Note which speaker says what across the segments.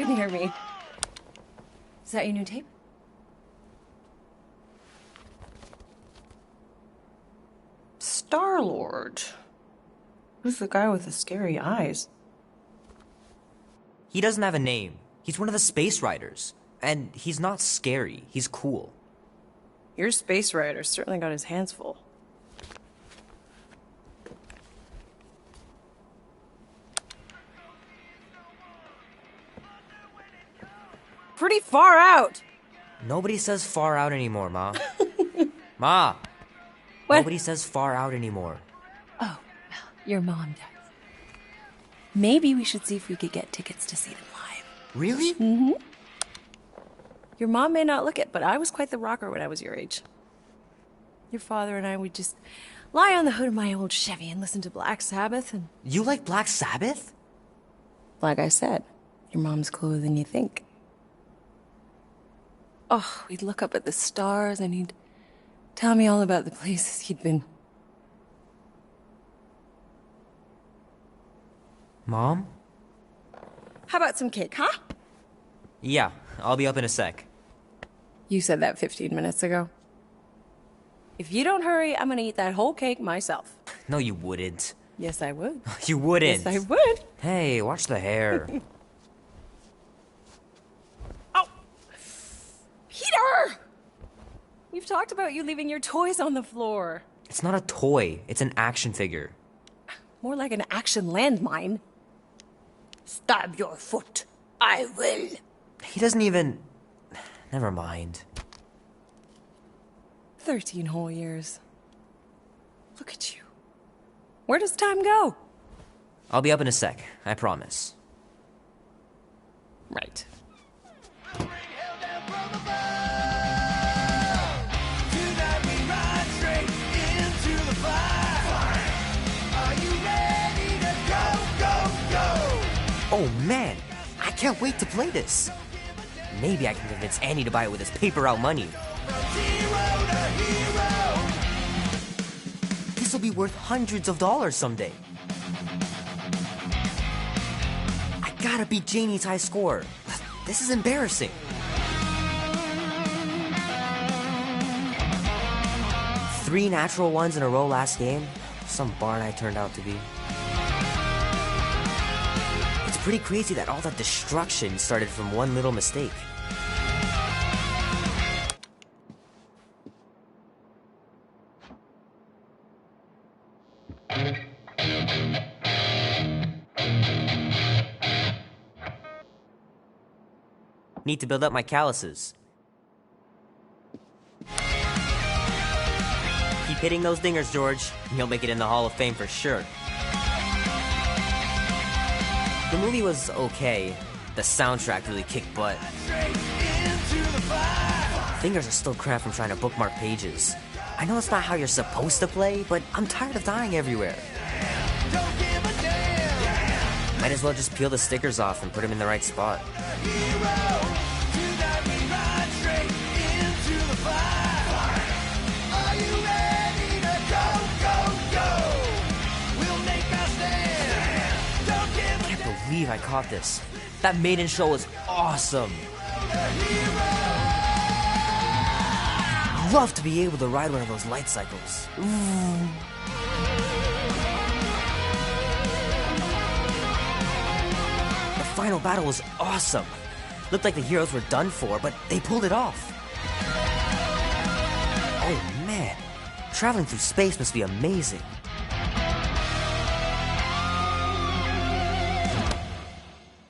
Speaker 1: couldn't hear me. Is that your new tape?
Speaker 2: Star-Lord. Who's the guy with the scary eyes?
Speaker 3: He doesn't have a name. He's one of the Space Riders. And he's not scary. He's cool.
Speaker 2: Your Space Rider certainly got his hands full. Pretty far out!
Speaker 3: Nobody says far out anymore, Ma. Ma!
Speaker 1: What?
Speaker 3: Nobody says far out anymore.
Speaker 1: Oh, well, your mom does. Maybe we should see if we could get tickets to see them live.
Speaker 3: Really?
Speaker 1: Mm-hmm. Your mom may not look it, but I was quite the rocker when I was your age. Your father and I would just lie on the hood of my old Chevy and listen to Black Sabbath and...
Speaker 3: You like Black Sabbath?
Speaker 1: Like I said, your mom's cooler than you think. Oh, we'd look up at the stars and he'd tell me all about the places he'd been.
Speaker 3: Mom?
Speaker 1: How about some cake, huh?
Speaker 3: Yeah, I'll be up in a sec.
Speaker 1: You said that 15 minutes ago. If you don't hurry, I'm gonna eat that whole cake myself.
Speaker 3: No, you wouldn't.
Speaker 1: Yes, I would.
Speaker 3: You wouldn't.
Speaker 1: Yes, I would.
Speaker 3: Hey, watch the hair.
Speaker 1: Oh! Peter! We've talked about you leaving your toys on the floor.
Speaker 3: It's not a toy. It's an action figure.
Speaker 1: More like an action landmine. Stab your foot. I will.
Speaker 3: He doesn't even... Never mind.
Speaker 1: 13 whole years. Look at you. Where does time go?
Speaker 3: I'll be up in a sec, I promise.
Speaker 1: Right.
Speaker 3: Oh man, I can't wait to play this. Maybe I can convince Annie to buy it with his paper out money. This will be worth hundreds of dollars someday. I gotta beat Janie's high score. This is embarrassing. Three natural ones in a row last game. Some barn I turned out to be. It's pretty crazy that all that destruction started from one little mistake. Need to build up my calluses. Keep hitting those dingers, George, and you'll make it in the Hall of Fame for sure. The movie was okay. The soundtrack really kicked butt. Fingers are still cramped from trying to bookmark pages. I know it's not how you're supposed to play, but I'm tired of dying everywhere. Might as well just peel the stickers off and put them in the right spot. I can't believe I caught this. That maiden show was awesome. I'd love to be able to ride one of those light cycles. Ooh. The final battle was awesome. Looked like the heroes were done for, but they pulled it off. Oh man, traveling through space must be amazing.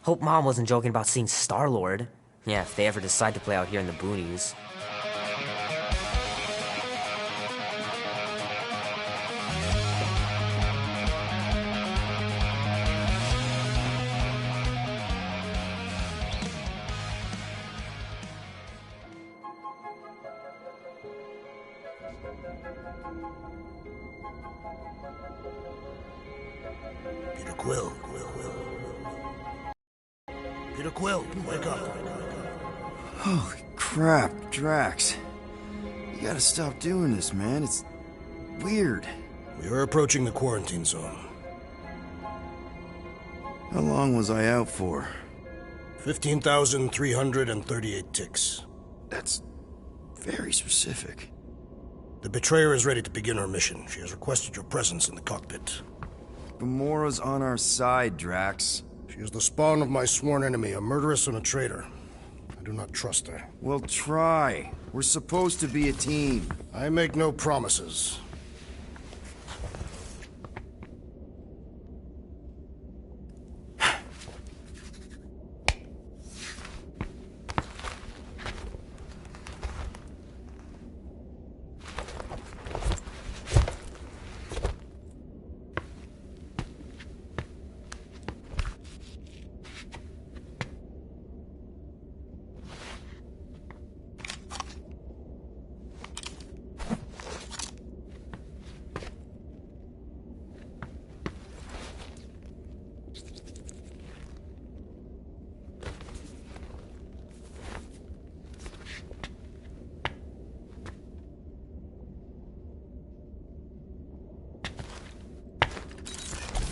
Speaker 3: Hope Mom wasn't joking about seeing Star-Lord. Yeah, if they ever decide to play out here in the boonies.
Speaker 4: Peter Quill. Peter Quill, wake up.
Speaker 5: Holy crap, Drax. You gotta stop doing this, man. It's weird.
Speaker 4: We are approaching the quarantine zone.
Speaker 5: How long was I out for?
Speaker 4: 15,338 ticks.
Speaker 5: That's very specific.
Speaker 4: The betrayer is ready to begin her mission. She has requested your presence in the cockpit.
Speaker 5: Gamora's on our side, Drax.
Speaker 4: She is the spawn of my sworn enemy, a murderess and a traitor. I do not trust her.
Speaker 5: Well, try. We're supposed to be a team.
Speaker 4: I make no promises.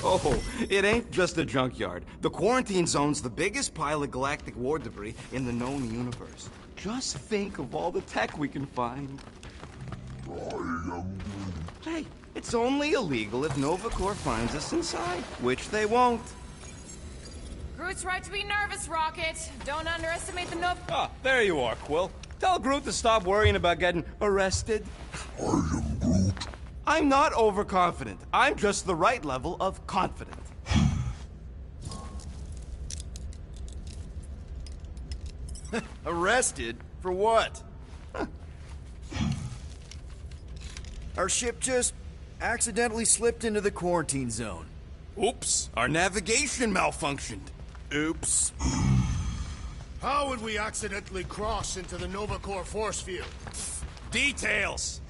Speaker 6: Oh, it ain't just a junkyard. The quarantine zone's the biggest pile of galactic war debris in the known universe. Just think of all the tech we can find. Hey, it's only illegal if Nova Corps finds us inside, which they won't.
Speaker 7: Groot's right to be nervous, Rocket. Don't underestimate the Nova...
Speaker 6: Ah, there you are, Quill. Tell Groot to stop worrying about getting arrested.
Speaker 8: I am Groot.
Speaker 6: I'm not overconfident. I'm just the right level of confident.
Speaker 5: Arrested? For what? Our ship just accidentally slipped into the quarantine zone.
Speaker 6: Oops, our navigation malfunctioned.
Speaker 5: Oops.
Speaker 4: How would we accidentally cross into the Nova Corps force field?
Speaker 6: Details.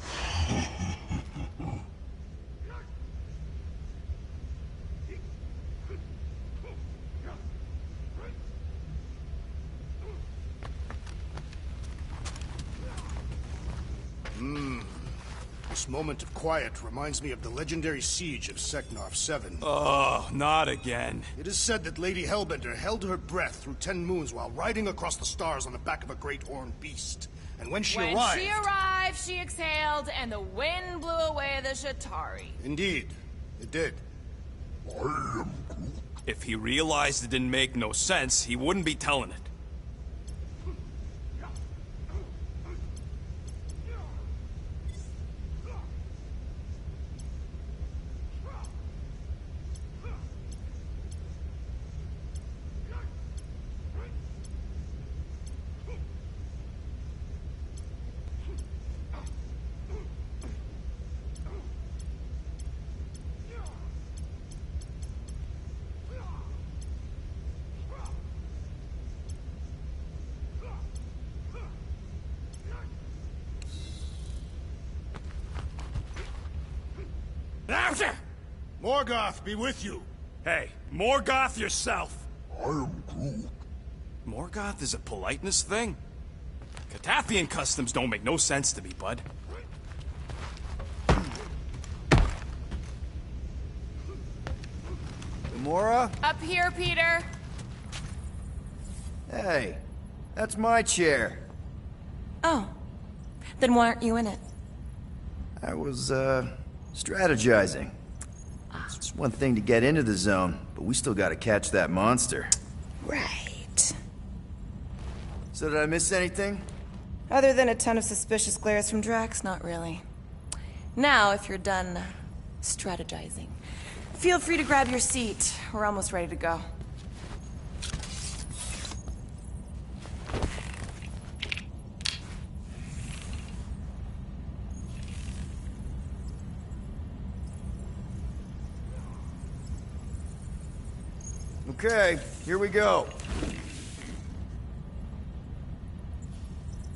Speaker 4: This moment of quiet reminds me of the legendary siege of Seknarf 7.
Speaker 6: Oh, not again.
Speaker 4: It is said that Lady Hellbender held her breath through 10 moons while riding across the stars on the back of a great horned beast. And when she arrived...
Speaker 7: she exhaled, and the wind blew away the Shatari.
Speaker 4: Indeed, it did.
Speaker 8: I am Groot.
Speaker 6: If he realized it didn't make no sense, he wouldn't be telling it.
Speaker 4: Morgoth be with you.
Speaker 6: Hey, Morgoth yourself.
Speaker 8: I am Groot.
Speaker 6: Morgoth is a politeness thing? Catathian customs don't make no sense to me, bud.
Speaker 5: Gamora?
Speaker 7: Up here, Peter.
Speaker 5: Hey, that's my chair.
Speaker 9: Oh. Then why aren't you in it?
Speaker 5: I was, strategizing. It's just one thing to get into the zone, but we still gotta catch that monster.
Speaker 9: Right.
Speaker 5: So did I miss anything?
Speaker 9: Other than a ton of suspicious glares from Drax, not really. Now, if you're done strategizing, feel free to grab your seat. We're almost ready to go.
Speaker 5: Okay, here we go.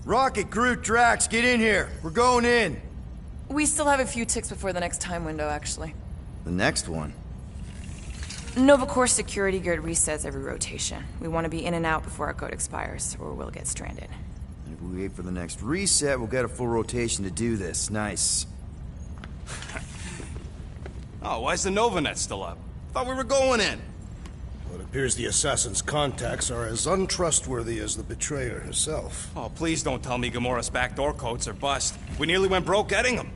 Speaker 5: Rocket, Groot, Drax, get in here. We're going in.
Speaker 9: We still have a few ticks before the next time window, actually.
Speaker 5: The next one?
Speaker 9: Nova Corps security grid resets every rotation. We want to be in and out before our code expires, or we'll get stranded.
Speaker 5: And if we wait for the next reset, we'll get a full rotation to do this. Nice.
Speaker 6: Oh, why's the Nova Net still up? Thought we were going in.
Speaker 4: Well, it appears the assassin's contacts are as untrustworthy as the betrayer herself.
Speaker 6: Oh, please don't tell me Gamora's backdoor codes are bust. We nearly went broke getting them.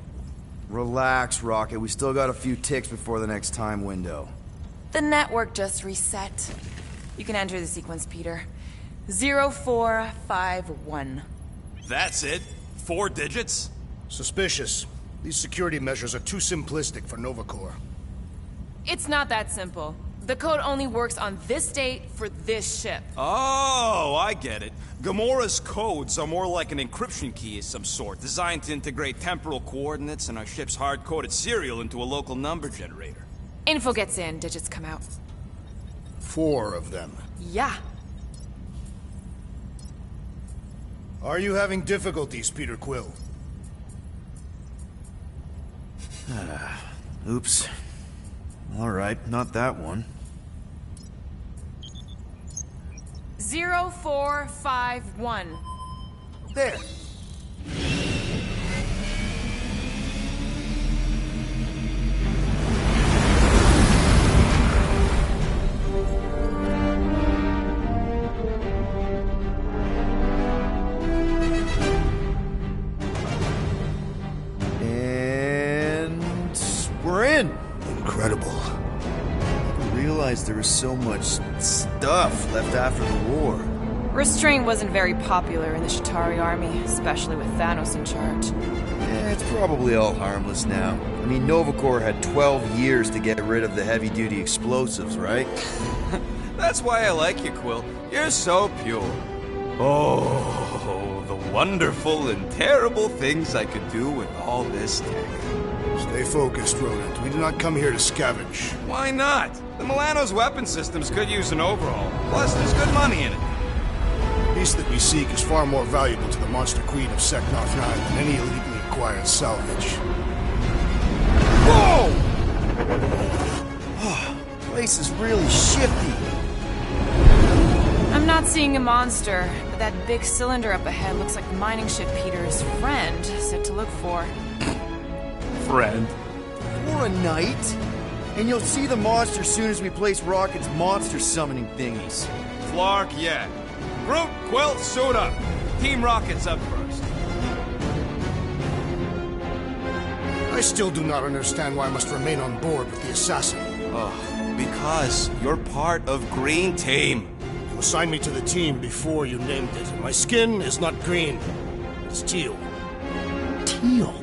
Speaker 5: Relax, Rocket. We still got a few ticks before the next time window.
Speaker 9: The network just reset. You can enter the sequence, Peter. 0451.
Speaker 6: That's it? 4 digits?
Speaker 4: Suspicious. These security measures are too simplistic for Nova Corps.
Speaker 7: It's not that simple. The code only works on this date for this ship.
Speaker 6: Oh, I get it. Gamora's codes are more like an encryption key of some sort, designed to integrate temporal coordinates and our ship's hard-coded serial into a local number generator.
Speaker 7: Info gets in, digits come out.
Speaker 4: 4 of them.
Speaker 7: Yeah.
Speaker 4: Are you having difficulties, Peter Quill?
Speaker 5: Oops. All right, not that one.
Speaker 7: 0451.
Speaker 4: There.
Speaker 5: And we're in.
Speaker 4: Incredible.
Speaker 5: I didn't realize there was so much stuff left after the war.
Speaker 7: Restraint wasn't very popular in the Shatari army, especially with Thanos in charge.
Speaker 5: Yeah, it's probably all harmless now. I mean, Nova Corps had 12 years to get rid of the heavy-duty explosives, right?
Speaker 6: That's why I like you, Quill. You're so pure. Oh, the wonderful and terrible things I could do with all this tech.
Speaker 4: Stay focused, Rodent. We do not come here to scavenge.
Speaker 6: Why not? The Milano's weapon systems could use an overhaul. Plus, there's good money in it.
Speaker 4: The piece that we seek is far more valuable to the Monster Queen of Seknarf 9 than any illegally acquired salvage.
Speaker 5: Whoa! Oh, place is really shifty.
Speaker 7: I'm not seeing a monster, but that big cylinder up ahead looks like the mining ship Peter's friend said to look for.
Speaker 6: Friend.
Speaker 5: For a night? And you'll see the monster soon as we place Rocket's monster summoning thingies.
Speaker 6: Flark, yeah. Groot, Quill, suit up. Team Rocket's up first.
Speaker 4: I still do not understand why I must remain on board with the assassin.
Speaker 6: Oh, because you're part of Green Team.
Speaker 4: You assigned me to the team before you named it, and my skin is not green. It's teal.
Speaker 5: Teal?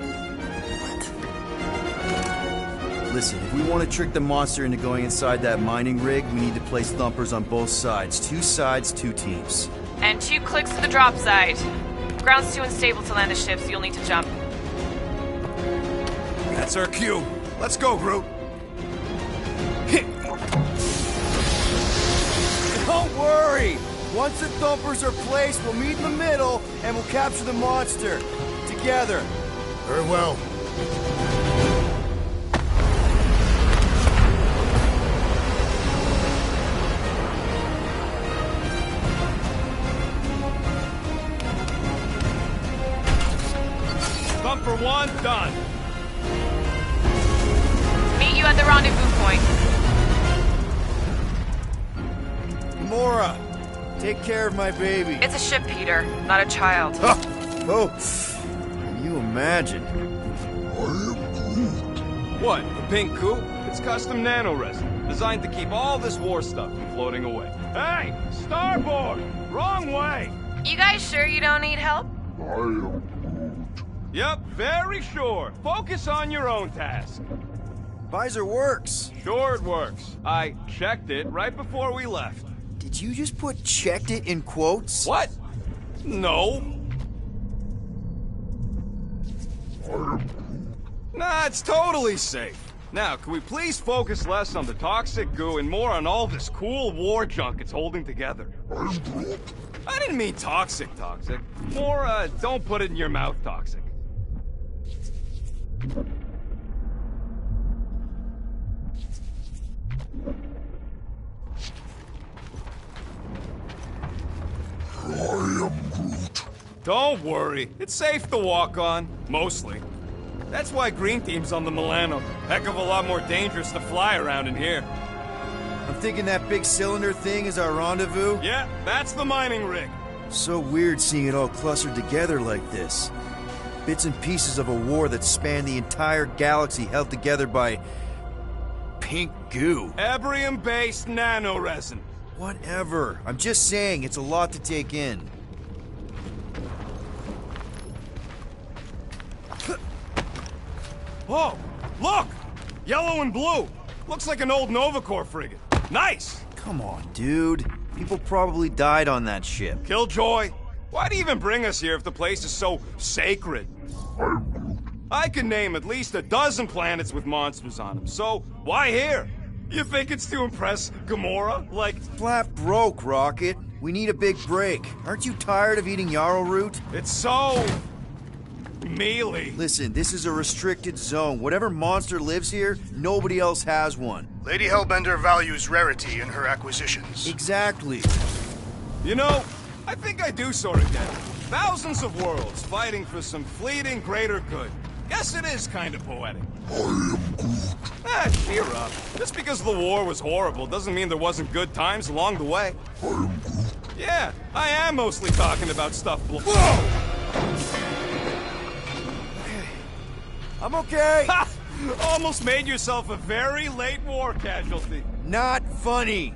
Speaker 5: Listen, if we want to trick the monster into going inside that mining rig, we need to place thumpers on both sides. 2 sides, 2 teams.
Speaker 7: And 2 clicks to the drop side. Ground's too unstable to land the ship, so you'll need to jump.
Speaker 6: That's our cue. Let's go, Groot.
Speaker 5: Don't worry! Once the thumpers are placed, we'll meet in the middle, and we'll capture the monster. Together.
Speaker 4: Very well.
Speaker 6: Thumper 1, done.
Speaker 7: Meet you at the rendezvous point.
Speaker 5: Mora, take care of my baby.
Speaker 7: It's a ship, Peter, not a child.
Speaker 5: Oh, can you imagine?
Speaker 6: What, the pink coupe? It's custom nano-resin, designed to keep all this war stuff from floating away. Hey, starboard! Wrong way!
Speaker 7: You guys sure you don't need help?
Speaker 8: I am
Speaker 6: Yep, very sure. Focus on your own task.
Speaker 5: Visor works.
Speaker 6: Sure it works. I checked it right before we left.
Speaker 5: Did you just put "checked it" in quotes?
Speaker 6: What? No. Nah, it's totally safe. Now, can we please focus less on the toxic goo and more on all this cool war junk it's holding together? I didn't mean toxic. More, don't put it in your mouth toxic.
Speaker 8: I am Groot.
Speaker 6: Don't worry, it's safe to walk on, mostly. That's why Green Team's on the Milano. Heck of a lot more dangerous to fly around in here.
Speaker 5: I'm thinking that big cylinder thing is our rendezvous?
Speaker 6: Yeah, that's the mining rig.
Speaker 5: So weird seeing it all clustered together like this. Bits and pieces of a war that spanned the entire galaxy held together by... pink goo.
Speaker 6: Ebrium-based nanoresin.
Speaker 5: Whatever. I'm just saying, it's a lot to take in.
Speaker 6: Oh, look! Yellow and blue. Looks like an old Nova Corps frigate. Nice!
Speaker 5: Come on, dude. People probably died on that ship.
Speaker 6: Killjoy, why do you even bring us here if the place is so sacred? I can name at least a dozen planets with monsters on them, so why here? You think it's to impress Gamora? Like...
Speaker 5: Flat broke, Rocket. We need a big break. Aren't you tired of eating yarrow root?
Speaker 6: It's so... mealy.
Speaker 5: Listen, this is a restricted zone. Whatever monster lives here, nobody else has one.
Speaker 4: Lady Hellbender values rarity in her acquisitions.
Speaker 5: Exactly.
Speaker 6: You know, I think I do sort of get it. Thousands of worlds fighting for some fleeting greater good. Guess it is kind of poetic.
Speaker 8: I am Groot.
Speaker 6: Cheer up. Just because the war was horrible doesn't mean there wasn't good times along the way.
Speaker 8: I am Groot.
Speaker 6: Yeah, I am mostly talking about stuff
Speaker 5: I'm okay.
Speaker 6: Ha! Almost made yourself a very late war casualty.
Speaker 5: Not funny.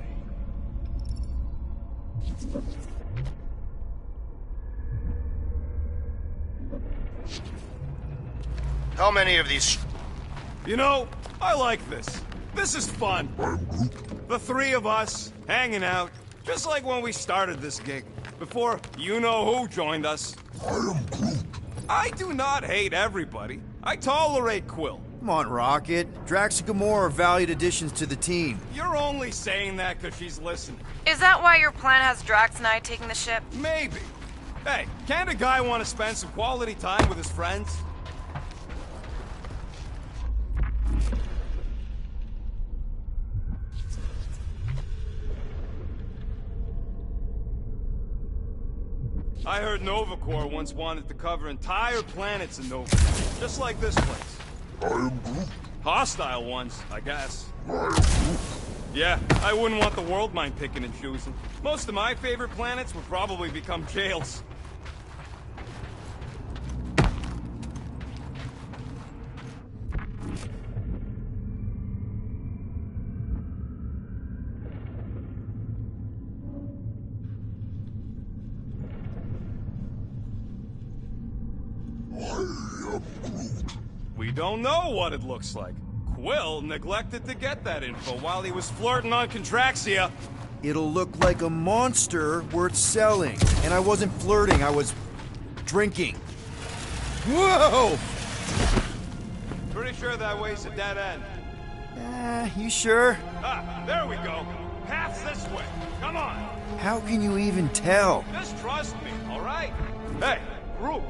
Speaker 4: How many of these...
Speaker 6: You know, I like this. This is fun.
Speaker 8: I'm Groot.
Speaker 6: The three of us, hanging out, just like when we started this gig, before you-know-who joined us.
Speaker 8: I am Groot.
Speaker 6: I do not hate everybody. I tolerate Quill.
Speaker 5: Come on, Rocket. Drax and Gamora are valued additions to the team.
Speaker 6: You're only saying that because she's listening.
Speaker 7: Is that why your plan has Drax and I taking the ship?
Speaker 6: Maybe. Hey, can't a guy want to spend some quality time with his friends? I heard Nova Corps once wanted to cover entire planets in Nova, just like this place.
Speaker 8: I am Groot.
Speaker 6: Hostile ones, I guess.
Speaker 8: I am Groot.
Speaker 6: Yeah, I wouldn't want the world mind picking and choosing. Most of my favorite planets would probably become jails. We don't know what it looks like. Quill neglected to get that info while he was flirting on Contraxia.
Speaker 5: It'll look like a monster worth selling. And I wasn't flirting, I was... drinking. Whoa!
Speaker 6: Pretty sure that way's a dead end.
Speaker 5: You sure?
Speaker 6: Ah, there we go. Path's this way. Come on.
Speaker 5: How can you even tell?
Speaker 6: Just trust me, all right? Hey, Groot,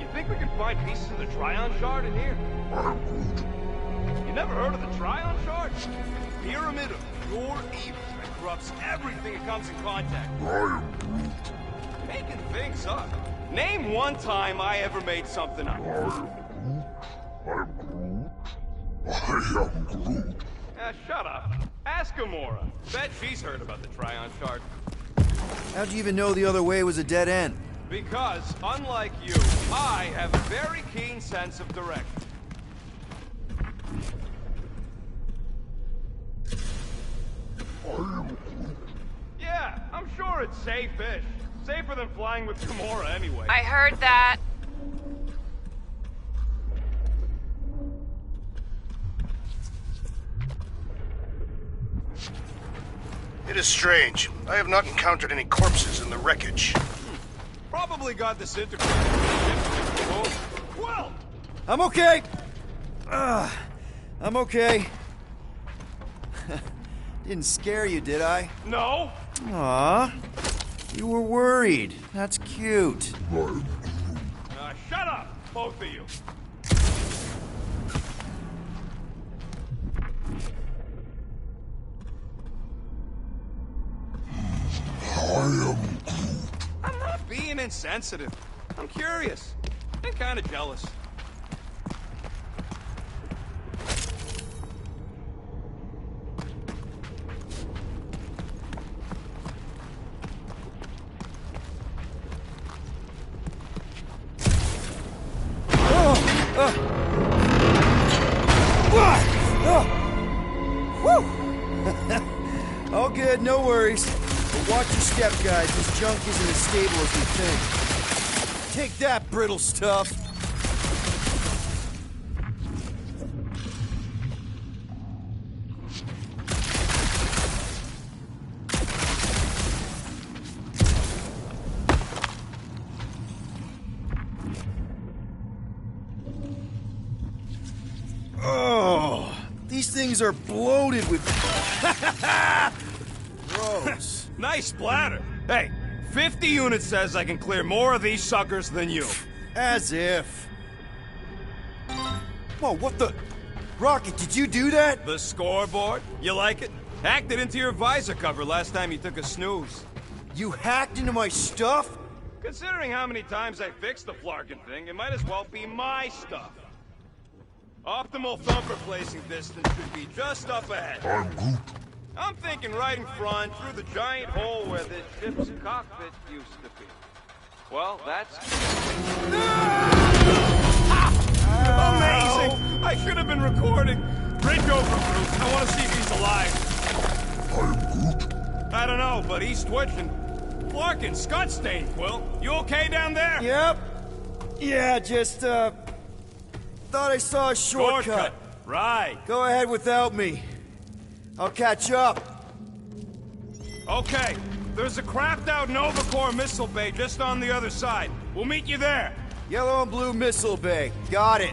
Speaker 6: you think we can find pieces of the Tryon Shard in here?
Speaker 8: I am Groot.
Speaker 6: You never heard of the Tryon Shard? Pyramid of pure evil that corrupts everything it comes in contact with.
Speaker 8: I am Groot.
Speaker 6: Making things up. Name one time I ever made something up.
Speaker 8: I am Groot. I am Groot.
Speaker 6: Shut up. Ask Gamora. Bet she's heard about the Tryon Shard.
Speaker 5: How'd you even know the other way was a dead end?
Speaker 6: Because, unlike you, I have a very keen sense of direction.
Speaker 8: I am Groot.
Speaker 6: Yeah, I'm sure it's safe-ish. Safer than flying with Gamora anyway.
Speaker 7: I heard that.
Speaker 4: It is strange. I have not encountered any corpses in the wreckage.
Speaker 6: Probably got disintegrated. Well,
Speaker 5: I'm okay! I'm okay. Didn't scare you, did I?
Speaker 6: no.
Speaker 5: Aw. You were worried. That's cute.
Speaker 8: I am Groot.
Speaker 6: Shut up, both of you.
Speaker 8: I am Groot.
Speaker 6: I'm not being insensitive. I'm curious. And kind of jealous.
Speaker 5: Whew! All good, no worries. But watch your step, guys. This junk isn't as stable as we think. Take that, brittle stuff. Oh, these things are bloated with... Gross.
Speaker 6: Nice splatter. Hey, 50 units says I can clear more of these suckers than you.
Speaker 5: As if. Whoa, what the... Rocket, did you do that?
Speaker 6: The scoreboard? You like it? Hacked it into your visor cover last time you took a snooze.
Speaker 5: You hacked into my stuff?
Speaker 6: Considering how many times I fixed the flarkin' thing, it might as well be my stuff. Optimal thumper placing distance should be just up ahead.
Speaker 8: I'm Groot.
Speaker 6: I'm thinking right in front, through the giant hole where this ship's cockpit used to be. Well, that's... Amazing! I should have been recording. Bridge over, Groot. I want to see if he's alive.
Speaker 8: I'm Groot.
Speaker 6: I don't know, but he's twitching. Flarkin, Scott stain, Quill. You okay down there?
Speaker 5: Yep. Yeah, just, thought I saw a shortcut.
Speaker 6: Right.
Speaker 5: Go ahead without me. I'll catch up.
Speaker 6: Okay. There's a crapped-out Nova Corps missile bay just on the other side. We'll meet you there.
Speaker 5: Yellow and blue missile bay. Got it.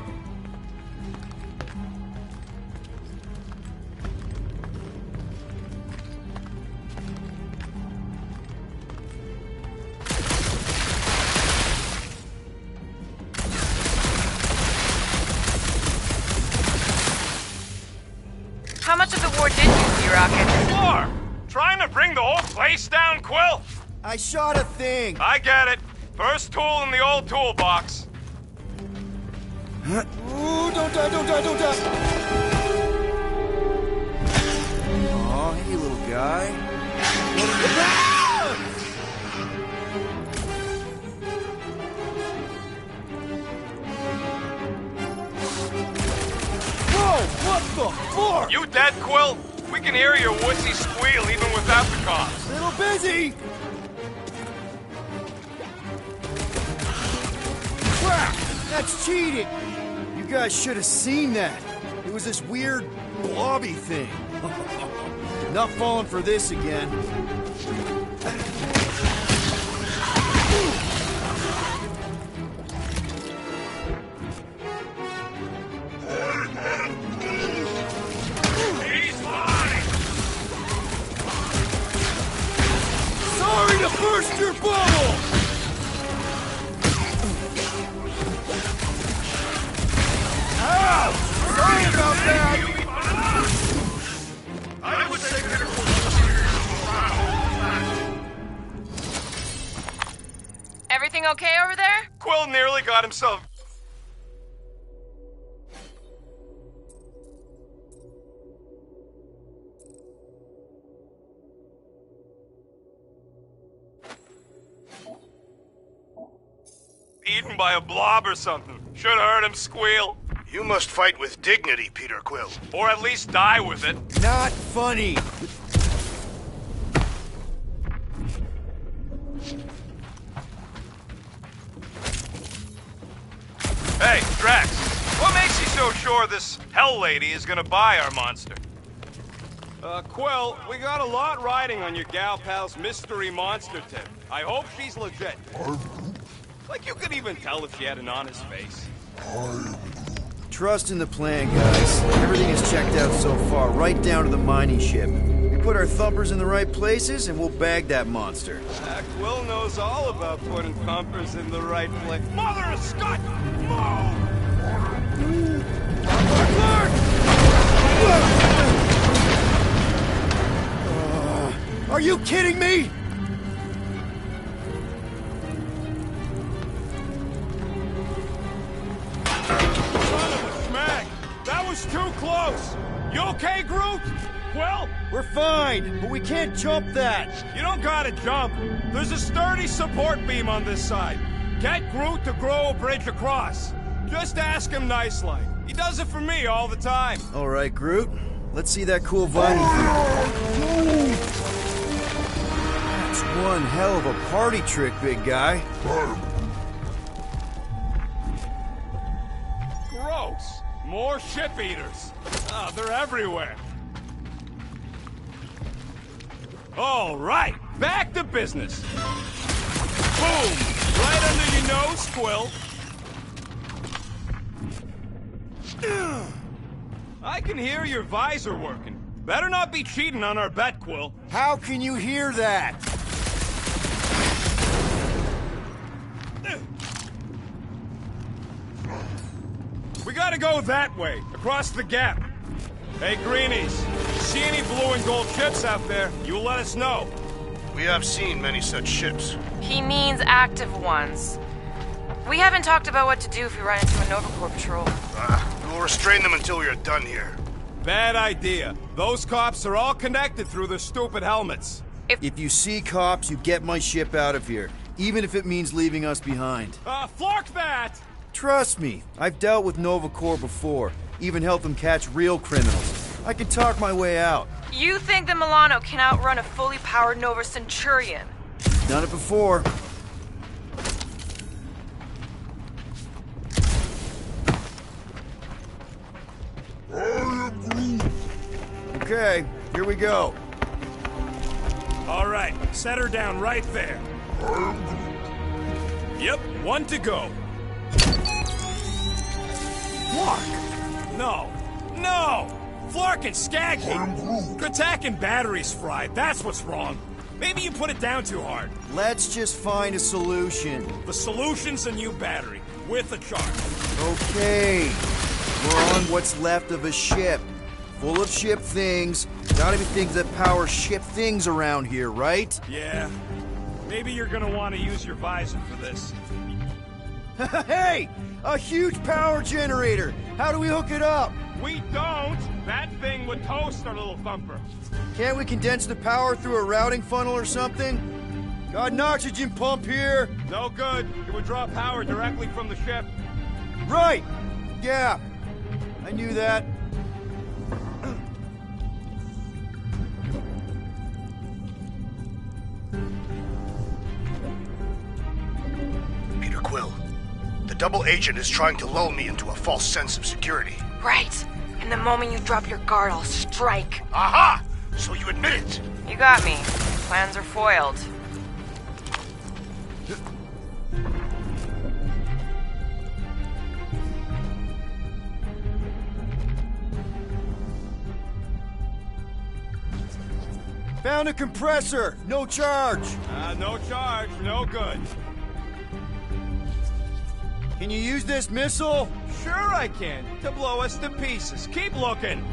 Speaker 7: How much of the war did you see, Rocket?
Speaker 6: War! Trying to bring the whole place down, Quill?
Speaker 5: I shot a thing.
Speaker 6: I get it. First tool in the old toolbox.
Speaker 5: Ooh, don't die, don't die, don't die. Aw, hey, little guy. Whoa, what the fuck?
Speaker 6: You dead, Quill? We can hear your wussy squeal even without the comms.
Speaker 5: Little busy. Crap! That's cheating! You guys should have seen that. It was this weird blobby thing. Not falling for this again.
Speaker 6: He's mine!
Speaker 5: Sorry to burst your bubble! Sorry about that!
Speaker 6: I would say
Speaker 7: Everything okay over there?
Speaker 6: Quill nearly got himself... eaten by a blob or something. Should have heard him squeal.
Speaker 4: You must fight with dignity, Peter Quill.
Speaker 6: Or at least die with it.
Speaker 5: Not funny!
Speaker 6: Hey, Drax, what makes you so sure this Hell Lady is gonna buy our monster? Quill, we got a lot riding on your gal pal's mystery monster tip. I hope she's legit. Like you could even tell if she had an honest face.
Speaker 5: Trust in the plan, guys. Everything is checked out so far, right down to the mining ship. We put our thumpers in the right places, and we'll bag that monster.
Speaker 6: Quill knows all about putting thumpers in the right place. Mother of Scott! Move!
Speaker 5: Are you kidding me?
Speaker 6: That was too close! You okay, Groot? Well,
Speaker 5: we're fine, but we can't jump that.
Speaker 6: You don't gotta jump. There's a sturdy support beam on this side. Get Groot to grow a bridge across. Just ask him nice like. He does it for me all the time.
Speaker 5: All right, Groot. Let's see that cool vinyl thing. That's one hell of a party trick, big guy.
Speaker 6: Gross. More ship eaters. Oh, they're everywhere. All right, back to business. Boom! Right under your nose, Quill. I can hear your visor working. Better not be cheating on our bet, Quill.
Speaker 5: How can you hear that?
Speaker 6: We gotta go that way, across the gap. Hey, Greenies, see any blue and gold ships out there, you let us know.
Speaker 4: We have seen many such ships.
Speaker 7: He means active ones. We haven't talked about what to do if we run into a Nova Corps patrol.
Speaker 4: We will restrain them until we are done here.
Speaker 6: Bad idea. Those cops are all connected through their stupid helmets.
Speaker 5: If you see cops, you get my ship out of here. Even if it means leaving us behind.
Speaker 6: Flark that!
Speaker 5: Trust me, I've dealt with Nova Corps before. Even helped them catch real criminals. I can talk my way out.
Speaker 7: You think the Milano can outrun a fully powered Nova Centurion?
Speaker 5: Done it before. Okay, here we go.
Speaker 6: All right, set her down right there. Yep, one to go. Flark! No! No! Flark and Skag hate. Attack and batteries fried, that's what's wrong. Maybe you put it down too hard.
Speaker 5: Let's just find a solution.
Speaker 6: The solution's a new battery, with a charge.
Speaker 5: Okay, we're on what's left of a ship. Full of ship things. Gotta be things that power ship things around here, right?
Speaker 6: Yeah. Maybe you're gonna want to use your visor for this.
Speaker 5: Hey! A huge power generator! How do we hook it up?
Speaker 6: We don't! That thing would toast our little thumper.
Speaker 5: Can't we condense the power through a routing funnel or something? Got an oxygen pump here.
Speaker 6: No good. It would draw power directly from the ship.
Speaker 5: Right! Yeah. I knew that.
Speaker 4: Peter Quill, the double agent is trying to lull me into a false sense of security.
Speaker 7: Right. And the moment you drop your guard, I'll strike.
Speaker 4: Aha! So you admit it?
Speaker 7: You got me. Plans are foiled.
Speaker 5: Found a compressor. No charge.
Speaker 6: No charge. No good.
Speaker 5: Can you use this missile?
Speaker 6: Sure I can. To blow us to pieces. Keep looking.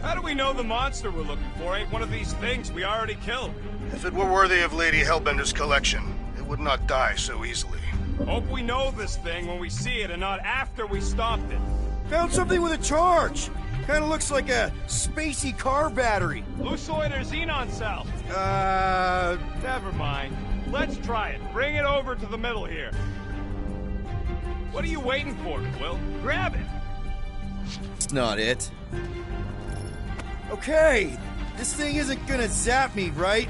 Speaker 6: How do we know the monster we're looking for ain't one of these things we already killed?
Speaker 4: If it were worthy of Lady Hellbender's collection, it would not die so easily.
Speaker 6: Hope we know this thing when we see it and not after we stopped it.
Speaker 5: Found something with a charge. Kinda looks like a spacey car battery.
Speaker 6: Lucioid or xenon cell? Never mind. Let's try it. Bring it over to the middle here. What are you waiting for, Quill? Grab it!
Speaker 5: It's not it. Okay, this thing isn't gonna zap me, right?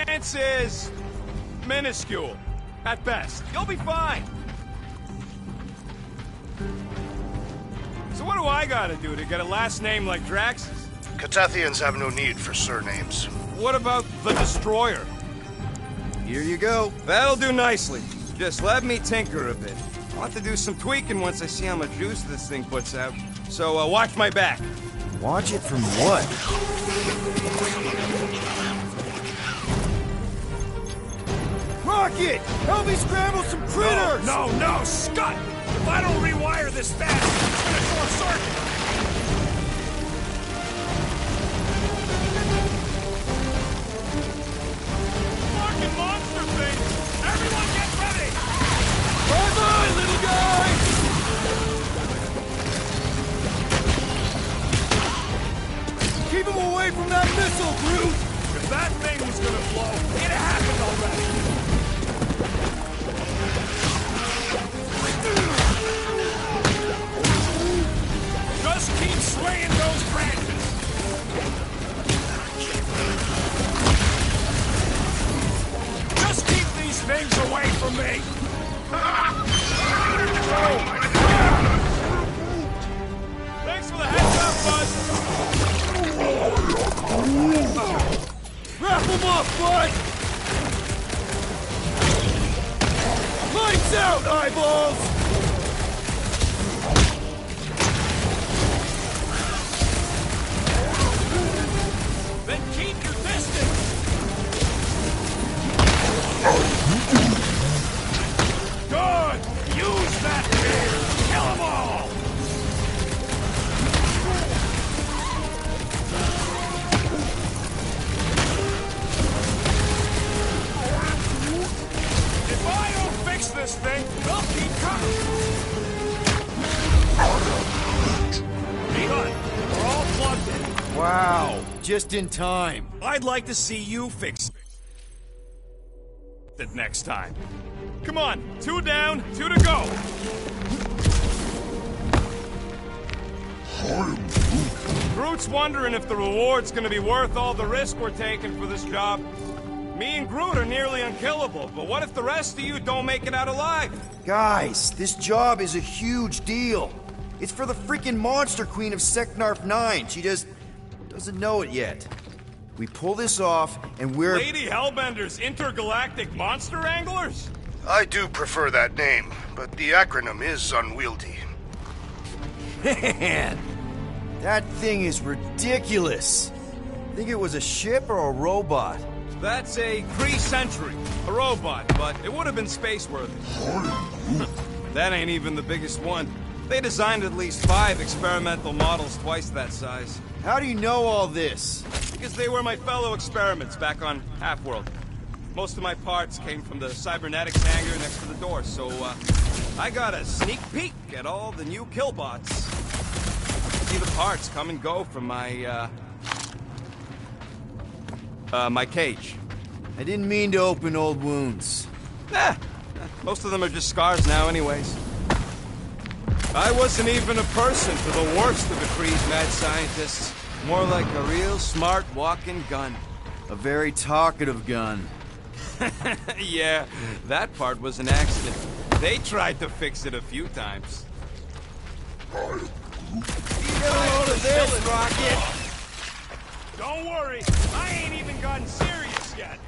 Speaker 6: Chance is minuscule. At best. You'll be fine. So what do I gotta do to get a last name like Drax's?
Speaker 4: Catathians have no need for surnames.
Speaker 6: What about the Destroyer?
Speaker 5: Here you go.
Speaker 6: That'll do nicely. Just let me tinker a bit. I'll have to do some tweaking once I see how much juice this thing puts out. So watch my back.
Speaker 5: Watch it from what? Rocket! Help me scramble some critters!
Speaker 6: No, Scott! If I don't rewire this fast, it's gonna short circuit! Fucking monster thing! Everyone get ready! Bye-bye, little guy!
Speaker 5: Keep him away from that missile, Groot!
Speaker 6: If that thing was gonna blow, it happened already! Just keep swaying those branches! Just keep these things away from me! Thanks for the heads up, Buzz!
Speaker 5: Wrap him up, bud! Lights out, eyeballs!
Speaker 6: Then keep your distance! Good! Use that fear! Kill them all! If I don't fix this thing, they'll keep coming! Done. We're all plugged in.
Speaker 5: Wow, just in time.
Speaker 6: I'd like to see you fix it next time. Come on, 2 down, 2 to go. Groot's wondering if the reward's gonna be worth all the risk we're taking for this job. Me and Groot are nearly unkillable, but what if the rest of you don't make it out alive?
Speaker 5: Guys, this job is a huge deal. It's for the freaking Monster Queen of Seknarf 9. She just doesn't know it yet. We pull this off, and we're...
Speaker 6: Lady Hellbender's intergalactic monster anglers?
Speaker 4: I do prefer that name, but the acronym is unwieldy.
Speaker 5: Man, that thing is ridiculous. Think it was a ship or a robot?
Speaker 6: That's a Kree Sentry, a robot, but it would have been space-worthy. That ain't even the biggest one. They designed at least 5 experimental models twice that size.
Speaker 5: How do you know all this?
Speaker 6: Because they were my fellow experiments back on Half-World. Most of my parts came from the cybernetics hangar next to the door, so I got a sneak peek at all the new killbots. See the parts come and go from my, my cage.
Speaker 5: I didn't mean to open old wounds.
Speaker 6: Most of them are just scars now anyways. I wasn't even a person to the worst of the Kree's mad scientists. More like a real smart walking gun.
Speaker 5: A very talkative gun.
Speaker 6: Yeah, that part was an accident. They tried to fix it a few times.
Speaker 5: Get a load of this, Rocket!
Speaker 6: Don't worry, I ain't even gotten serious yet.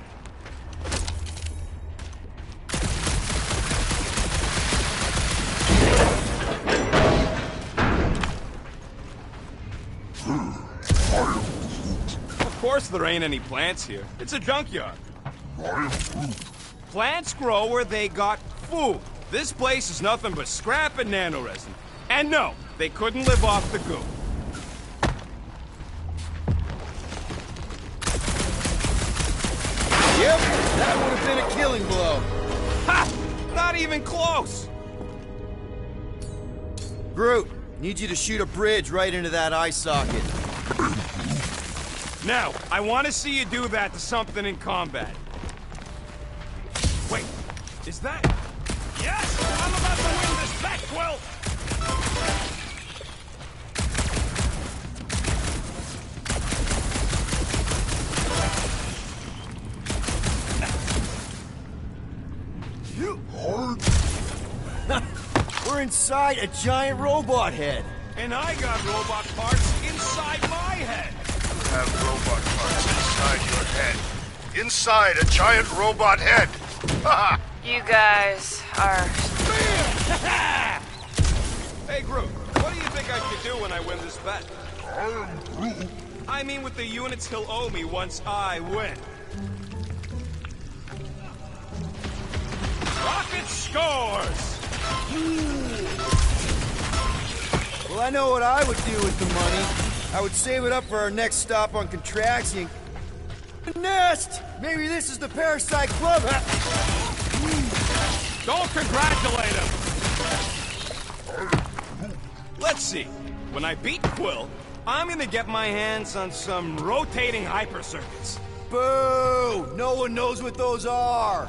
Speaker 6: Of course there ain't any plants here. It's a junkyard. Plants grow where they got food. This place is nothing but scrap and nanoresin. And no, they couldn't live off the goo.
Speaker 5: Yep, that would have been a killing blow.
Speaker 6: Ha! Not even close!
Speaker 5: Groot, need you to shoot a bridge right into that eye socket.
Speaker 6: Now, I want to see you do that to something in combat. Wait, is that... Yes! I'm about to win this bet, Quill!
Speaker 5: We're inside a giant robot head.
Speaker 6: And I got robot parts inside my head.
Speaker 4: You have robot parts inside your head. Inside a giant robot head. Ha!
Speaker 7: You guys are...
Speaker 6: Hey, Groot, what do you think I should do when I win this bet? I mean with the units he'll owe me once I win. Rocket scores!
Speaker 5: Well, I know what I would do with the money. I would save it up for our next stop on Contraxion. Nest! Maybe this is the Parasite Club.
Speaker 6: Don't congratulate him! Let's see. When I beat Quill, I'm gonna get my hands on some rotating hyper circuits.
Speaker 5: Boo! No one knows what those are!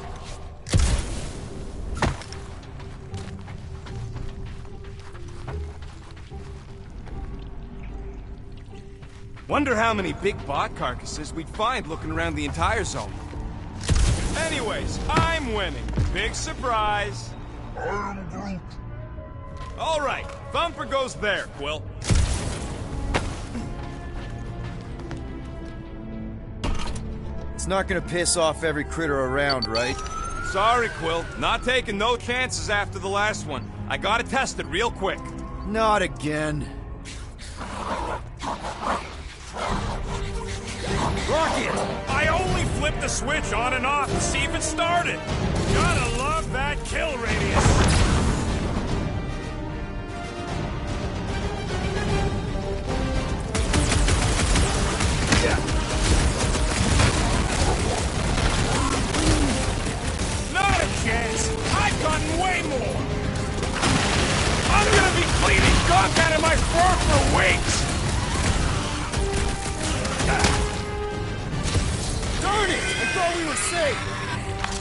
Speaker 6: Wonder how many big bot carcasses we'd find looking around the entire zone. Anyways, I'm winning. Big surprise.
Speaker 8: I am Groot.
Speaker 6: All right, Thumper goes there, Quill.
Speaker 5: It's not gonna piss off every critter around, right?
Speaker 6: Sorry, Quill. Not taking no chances after the last one. I gotta test it real quick.
Speaker 5: Not again.
Speaker 6: Rocket! I only flipped the switch on and off to see if it started. Gotta love that kill radius. Not a chance. I've gotten way more. I'm gonna be cleaning gunk out of my fur for weeks.
Speaker 5: Darn it! I thought we were safe!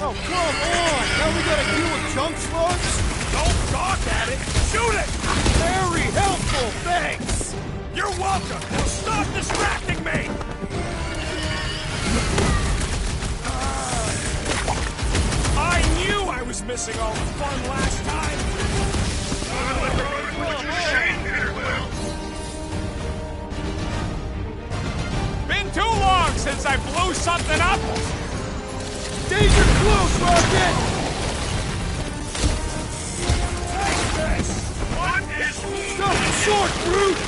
Speaker 5: Oh, come on! Now we gotta deal with junk slugs?
Speaker 6: Don't gawk at it! Shoot it!
Speaker 5: Very helpful, thanks!
Speaker 6: You're welcome! Now stop distracting me! I knew I was missing all the fun last time! Been too long since I blew something up!
Speaker 5: Danger close, Rocket!
Speaker 6: Take this! What is
Speaker 5: Stop short, Groot!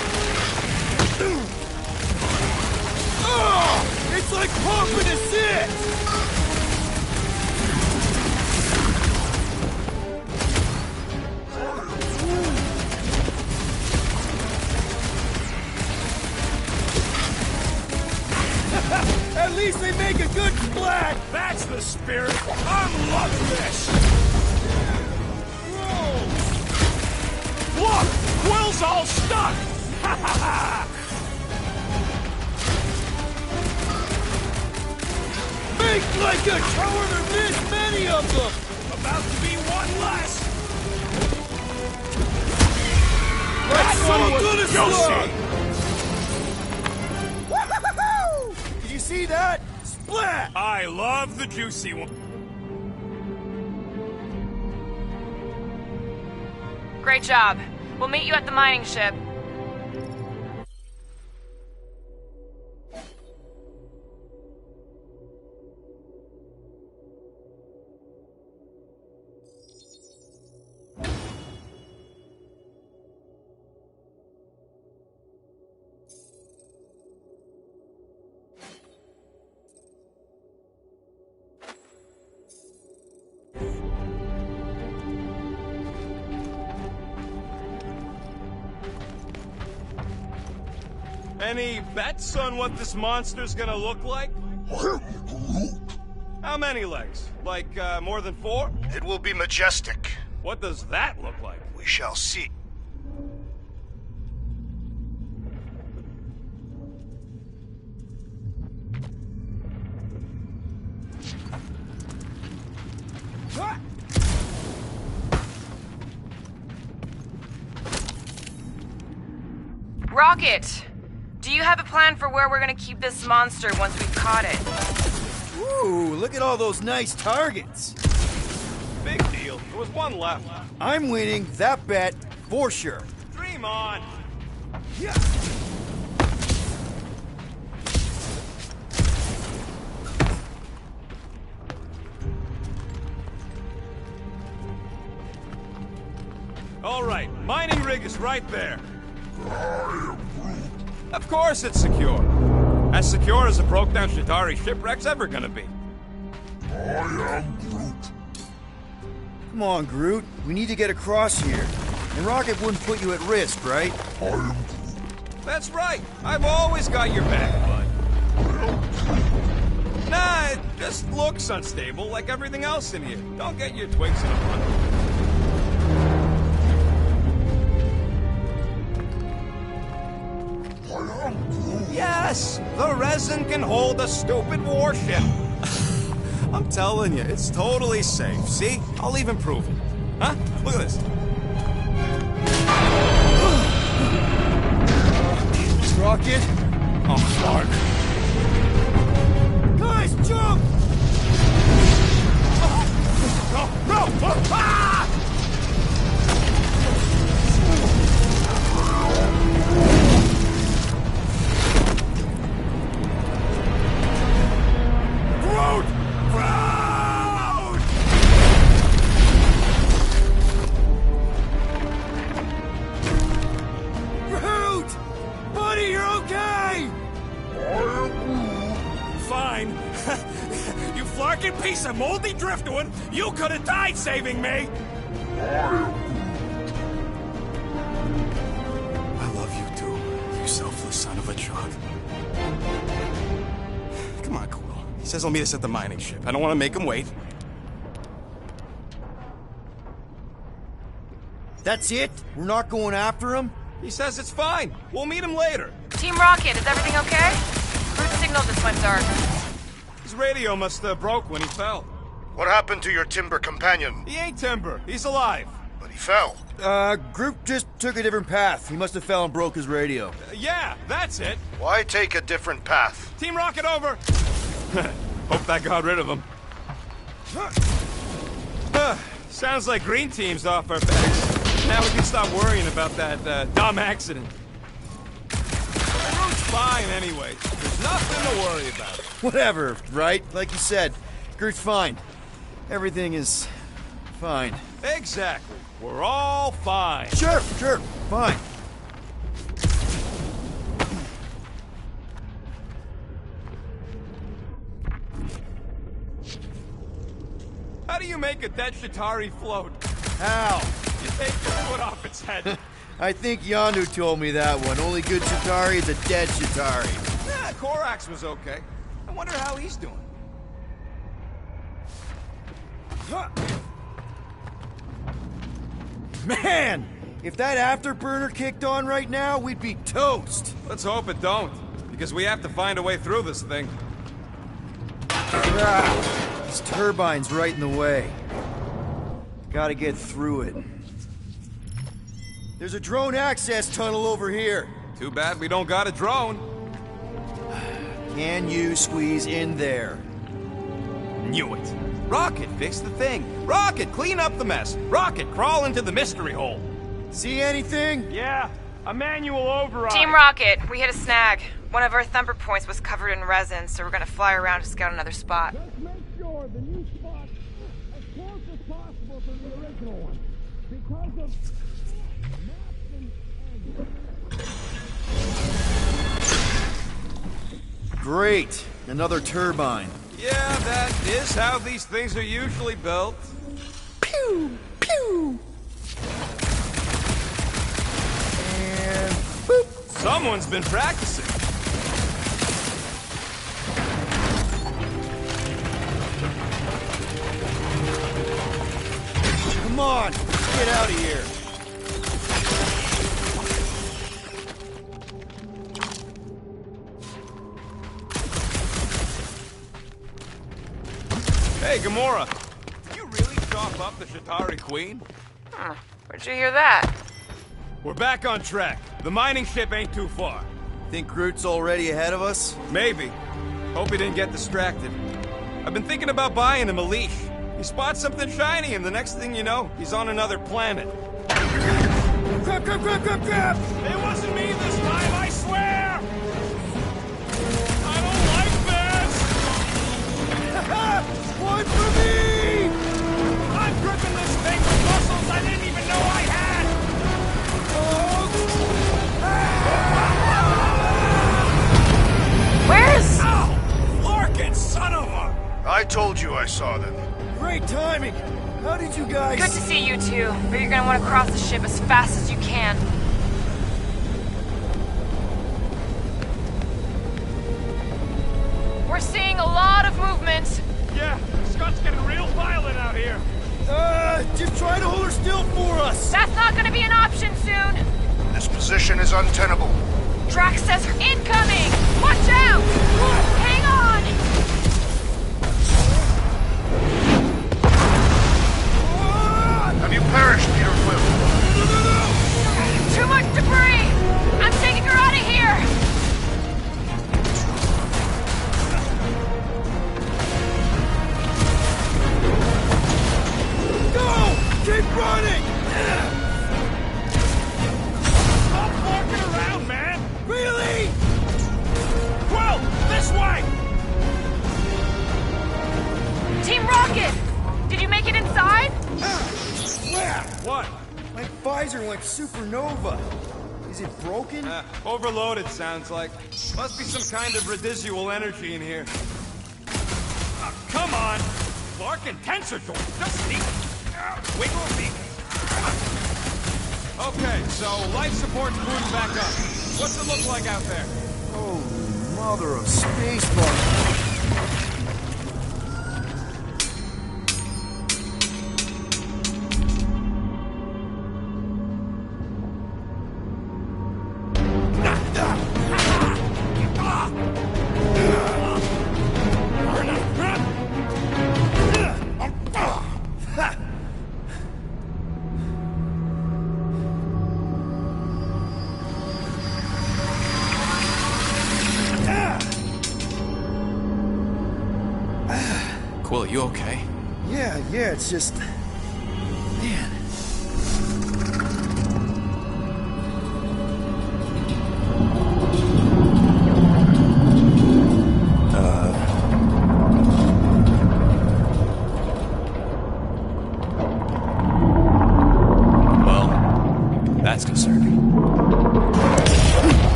Speaker 5: Oh, it's like pumping a sit! At least they make a good splat!
Speaker 6: That's the spirit! I'm loving this! Look! Quill's all stuck! Ha ha ha!
Speaker 5: Make like a coward or miss many of them!
Speaker 6: About to be one less!
Speaker 5: That's
Speaker 6: That
Speaker 5: so
Speaker 6: one was
Speaker 5: good a
Speaker 6: juicy!
Speaker 5: Did you see that? Splat!
Speaker 6: I love the juicy one.
Speaker 7: Great job. We'll meet you at the mining ship.
Speaker 6: Any bets on what this monster's gonna look like?
Speaker 8: I am Groot.
Speaker 6: How many legs? Like, more than 4?
Speaker 4: It will be majestic.
Speaker 6: What does that look like?
Speaker 4: We shall see.
Speaker 7: Rocket! Do you have a plan for where we're gonna keep this monster once we've caught it?
Speaker 5: Ooh, look at all those nice targets!
Speaker 6: Big deal. There was one left.
Speaker 5: I'm winning that bet for sure.
Speaker 6: Dream on!
Speaker 5: Yeah.
Speaker 6: All right, mining rig is right there.
Speaker 8: I am Groot.
Speaker 6: Of course it's secure. As secure as a broke-down Shatari shipwreck's ever gonna be.
Speaker 8: I am Groot.
Speaker 5: Come on, Groot. We need to get across here. And Rocket wouldn't put you at risk, right?
Speaker 8: I am Groot.
Speaker 6: That's right. I've always got your back, bud. Nah, it just looks unstable like everything else in here. Don't get your twigs in a bundle.
Speaker 8: I
Speaker 6: Yes, the resin can hold a stupid warship. I'm telling you, it's totally safe. See? I'll even prove it. Huh? Look at this.
Speaker 5: Rocket?
Speaker 6: Oh, fuck.
Speaker 5: Guys, jump!
Speaker 6: No! No! Ah! Groot! Groot!
Speaker 5: Groot! Buddy, you're okay!
Speaker 6: Fine. You flarkin' piece of moldy driftwood! You could have died saving me! I love you too, you selfless son of a truck. Come on, Quill. He says he'll meet us at the mining ship. I don't want to make him wait.
Speaker 5: That's it? We're not going after him?
Speaker 6: He says it's fine. We'll meet him later.
Speaker 7: Team Rocket, is everything okay? Groot's signal just went dark.
Speaker 6: His radio must have broke when he fell.
Speaker 4: What happened to your timber companion?
Speaker 6: He ain't Timber. He's alive.
Speaker 4: But he fell.
Speaker 5: Groot just took a different path. He must have fell and broke his radio.
Speaker 6: Yeah, that's it.
Speaker 4: Why take a different path?
Speaker 6: Team Rocket over. Hope that got rid of him. Sounds like Green Team's off our backs. Now we can stop worrying about that dumb accident. Groot's fine anyway. There's nothing to worry about.
Speaker 5: Whatever, right? Like you said, Groot's fine. Everything is fine.
Speaker 6: Exactly. We're all fine.
Speaker 5: Sure, fine.
Speaker 6: How do you make a dead Chitauri float?
Speaker 5: How?
Speaker 6: You take your foot off its head.
Speaker 5: I think Yondu told me that one. Only good Chitauri is a dead Chitauri.
Speaker 6: Yeah, Korax was okay. I wonder how he's doing.
Speaker 5: Man! If that afterburner kicked on right now, we'd be toast.
Speaker 6: Let's hope it don't, because we have to find a way through this thing.
Speaker 5: Crap. This turbine's right in the way. Gotta get through it. There's a drone access tunnel over here.
Speaker 6: Too bad we don't got a drone.
Speaker 5: Can you squeeze in there?
Speaker 6: Knew it. Rocket, fix the thing. Rocket, clean up the mess. Rocket, crawl into the mystery hole.
Speaker 5: See anything?
Speaker 6: Yeah, a manual override.
Speaker 7: Team Rocket, we hit a snag. One of our thumper points was covered in resin, so we're gonna fly around to scout another spot.
Speaker 10: Let's make sure the new spot as close as possible to the original one. Because of
Speaker 5: Great. Another turbine.
Speaker 6: Yeah, that is how these things are usually built.
Speaker 5: Pew! Pew! And boop!
Speaker 6: Someone's been practicing.
Speaker 5: Come on, let's get out of here.
Speaker 6: Hey, Gamora. Did you really chop up the Chitauri Queen?
Speaker 7: Huh. Where'd you hear that?
Speaker 6: We're back on track. The mining ship ain't too far.
Speaker 5: Think Groot's already ahead of us?
Speaker 6: Maybe. Hope he didn't get distracted. I've been thinking about buying him a leash. He spots something shiny, and the next thing you know, he's on another planet.
Speaker 5: Grab!
Speaker 6: It wasn't me this time, I swear! I don't like this!
Speaker 5: One for me!
Speaker 6: I'm gripping this thing with muscles I didn't even know I had!
Speaker 7: Where's...
Speaker 6: Ow! Larkin, son of a...
Speaker 4: I told you I saw them.
Speaker 5: Great timing! How did you guys...
Speaker 7: Good to see you two, but you're gonna want to cross the ship as fast as you can. We're seeing a lot of movement.
Speaker 6: Yeah, Scott's getting real violent out here.
Speaker 5: Just try to hold her still for us!
Speaker 7: That's not gonna be an option soon.
Speaker 4: This position is untenable.
Speaker 7: Drax says incoming! Watch Watch out! Hang on!
Speaker 4: Have you perished, Peter Quill?
Speaker 7: Too much debris! I'm taking her out of here!
Speaker 5: Go! Keep running!
Speaker 10: Stop walking around, man!
Speaker 5: Really?
Speaker 10: Quill, this way!
Speaker 7: Team Rocket! Did you make it inside?
Speaker 5: Yeah!
Speaker 6: What?
Speaker 5: My visor went supernova. Is it broken?
Speaker 6: Overloaded, sounds like. Must be some kind of residual energy in here.
Speaker 10: Come on! Clark and Tensor Door, just sneak. Wiggle me.
Speaker 6: Okay, so life support's booting back up. What's it look like out there?
Speaker 5: Holy mother of spacebar.
Speaker 6: Quill, you okay?
Speaker 5: Yeah, it's just... Man.
Speaker 6: Well, that's concerning.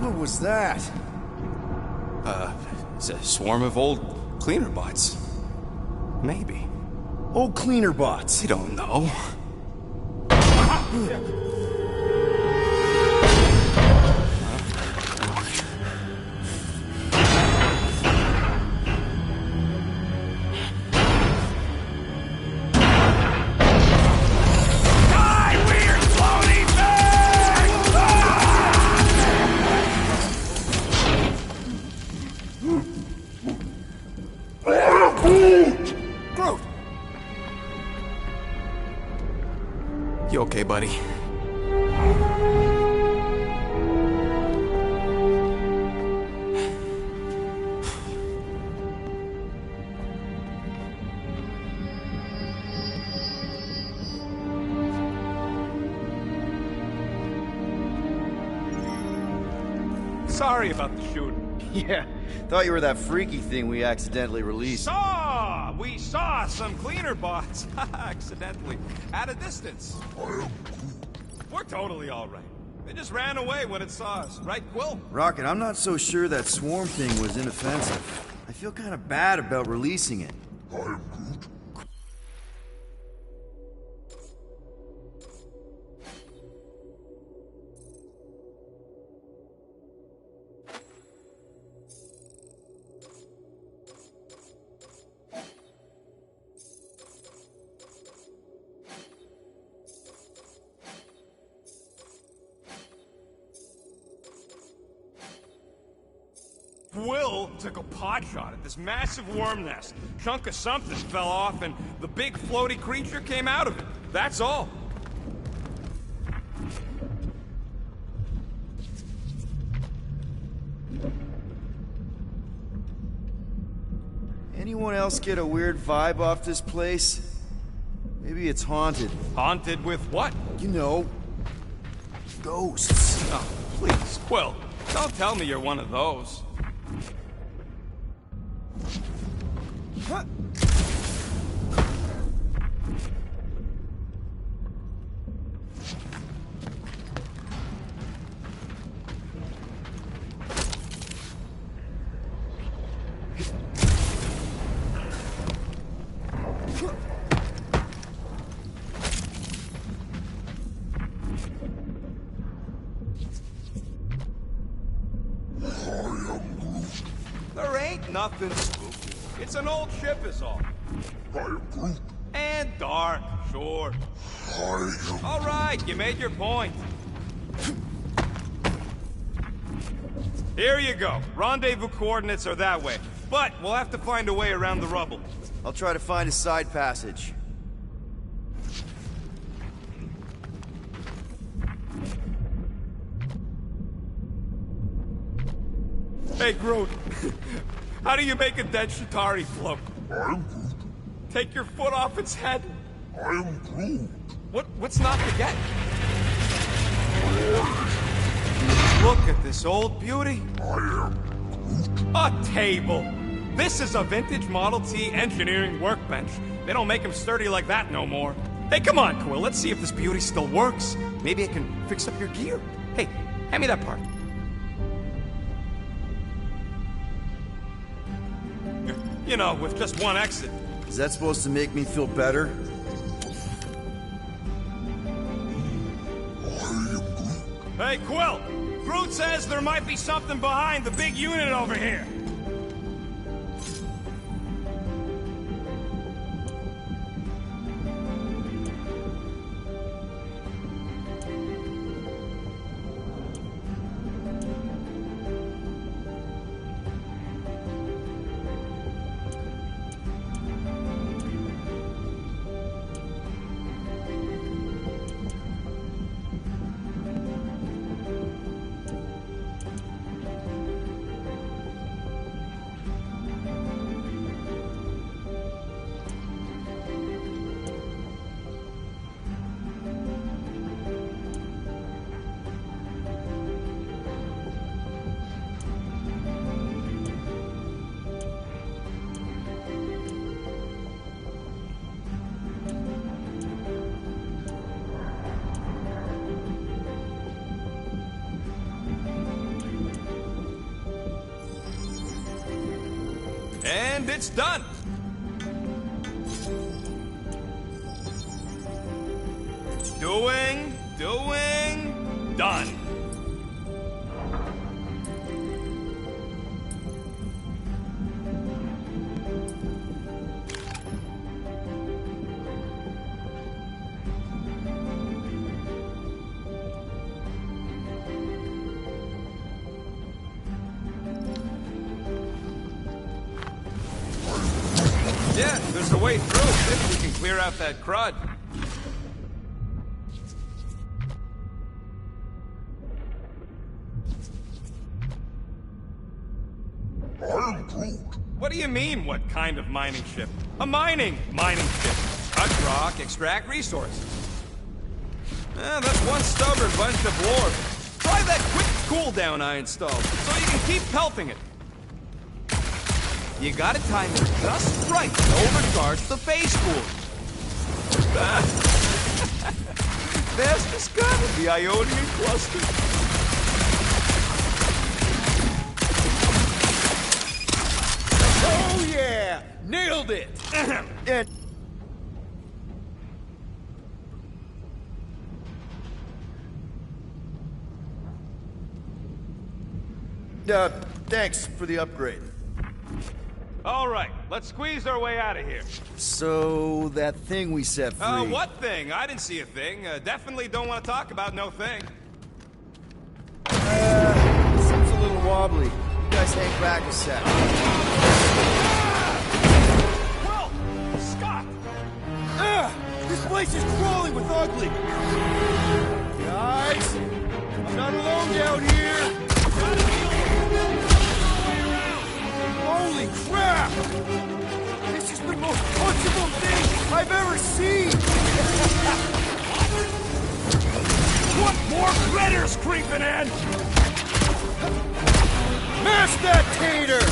Speaker 5: What was that?
Speaker 6: It's a swarm of old cleaner bots. Maybe.
Speaker 5: Old cleaner bots.
Speaker 6: I don't know.
Speaker 5: Groot!
Speaker 6: You okay, buddy? Sorry about the shooting.
Speaker 5: Yeah, thought you were that freaky thing we accidentally released.
Speaker 6: We saw some cleaner bots, accidentally, at a distance. We're totally all right. They just ran away when it saw us, right, Quill?
Speaker 5: Rocket, I'm not so sure that swarm thing was inoffensive. I feel kind of bad about releasing it.
Speaker 6: Will took a pot shot at this massive worm nest. Chunk of something fell off and the big floaty creature came out of it. That's all.
Speaker 5: Anyone else get a weird vibe off this place? Maybe it's haunted.
Speaker 6: Haunted with what?
Speaker 5: You know, ghosts.
Speaker 6: Oh, please, Quill. Don't tell me you're one of those.
Speaker 5: Huh.
Speaker 6: There ain't nothing spooky. It's an old ship is all.
Speaker 8: I am Groot.
Speaker 6: And dark. sure.
Speaker 8: I am
Speaker 6: All right, you made your point. Here you go. Rendezvous coordinates are that way. But we'll have to find a way around the rubble.
Speaker 5: I'll try to find a side passage.
Speaker 6: Hey, Groot. How do you make a dead Shatari float?
Speaker 8: I'm Groot.
Speaker 6: Take your foot off its head.
Speaker 8: I am Groot.
Speaker 6: What's not to get? Look at this old beauty.
Speaker 8: I am Groot.
Speaker 6: A table. This is a vintage Model T engineering workbench. They don't make them sturdy like that no more. Hey, come on, Quill. Let's see if this beauty still works. Maybe I can fix up your gear. Hey, hand me that part. You know, with just one exit.
Speaker 5: Is that supposed to make me feel better?
Speaker 6: Hey, Quill! Groot says there might be something behind the big unit over here. And it's done. Doing, done. Yeah, there's a way through. If we can clear out that crud.
Speaker 8: I'm Groot.
Speaker 6: What do you mean, what kind of mining ship? A mining ship. Cut rock, extract resources. That's one stubborn bunch of lore. Try that quick cooldown I installed, so you can keep pelting it. You gotta time it just right to overcharge the phase pool. There's discovered the Ionian cluster.
Speaker 5: Oh yeah! Nailed it! Thanks for the upgrade.
Speaker 6: All right, let's squeeze our way out of here.
Speaker 5: So, that thing we set free...
Speaker 6: What thing? I didn't see a thing. Definitely don't want to talk about no thing.
Speaker 5: Seems a little wobbly. You guys hang back a sec.
Speaker 6: Well, Scott!
Speaker 5: This place is crawling with ugly! Guys, I'm not alone down here! Holy crap! This is the most punchable thing I've ever seen!
Speaker 6: What more critters creeping in?
Speaker 5: Mash that tater!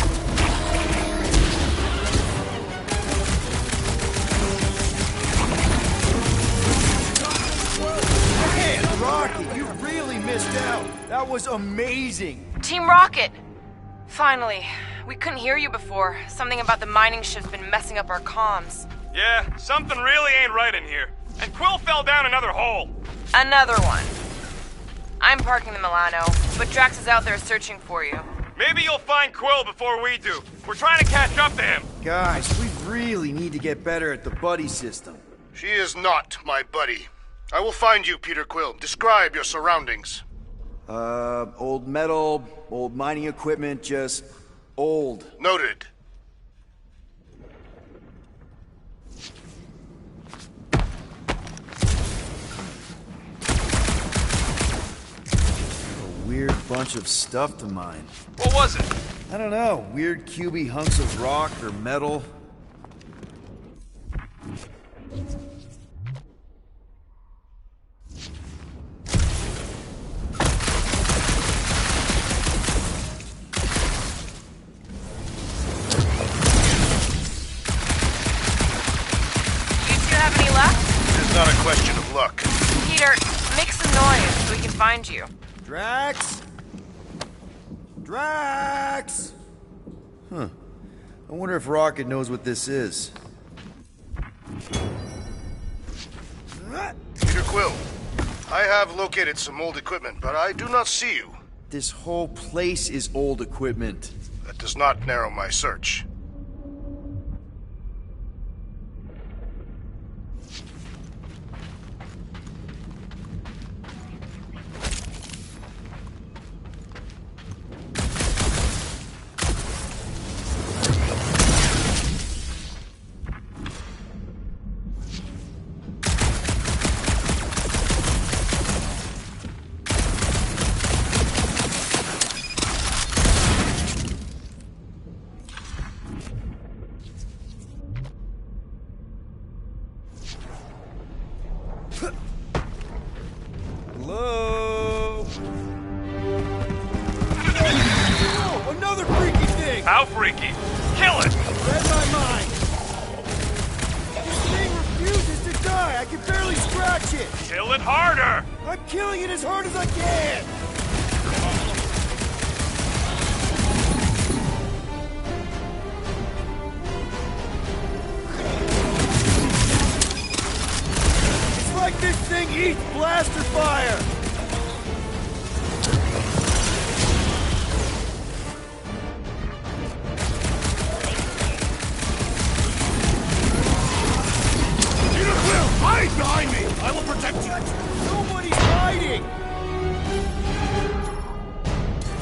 Speaker 5: Man, Rocky, you really missed out. That was amazing.
Speaker 7: Team Rocket! Finally. We couldn't hear you before. Something about the mining ship's been messing up our comms.
Speaker 6: Yeah, something really ain't right in here. And Quill fell down another hole.
Speaker 7: Another one. I'm parking the Milano, but Drax is out there searching for you.
Speaker 6: Maybe you'll find Quill before we do. We're trying to catch up to him.
Speaker 5: Guys, we really need to get better at the buddy system.
Speaker 4: She is not my buddy. I will find you, Peter Quill. Describe your surroundings.
Speaker 5: Old metal, old mining equipment, just old.
Speaker 4: Noted.
Speaker 5: A weird bunch of stuff to mine.
Speaker 6: What was it?
Speaker 5: I don't know. Weird cubey hunks of rock or metal.
Speaker 7: Have any luck?
Speaker 4: It is not a question of luck.
Speaker 7: Peter, make some noise so we can find you.
Speaker 5: Drax? Drax! Huh. I wonder if Rocket knows what this is.
Speaker 4: Peter Quill, I have located some old equipment, but I do not see you.
Speaker 5: This whole place is old equipment.
Speaker 4: That does not narrow my search.
Speaker 5: Hello? Oh, another freaky thing!
Speaker 6: How freaky? Kill it!
Speaker 5: Read my mind. This thing refuses to die. I can barely scratch it.
Speaker 6: Kill it harder!
Speaker 5: I'm killing it as hard as I can. It's like this thing eats blaster fire.
Speaker 4: Peter Quill, hide behind me! I will protect you!
Speaker 5: Nobody's hiding.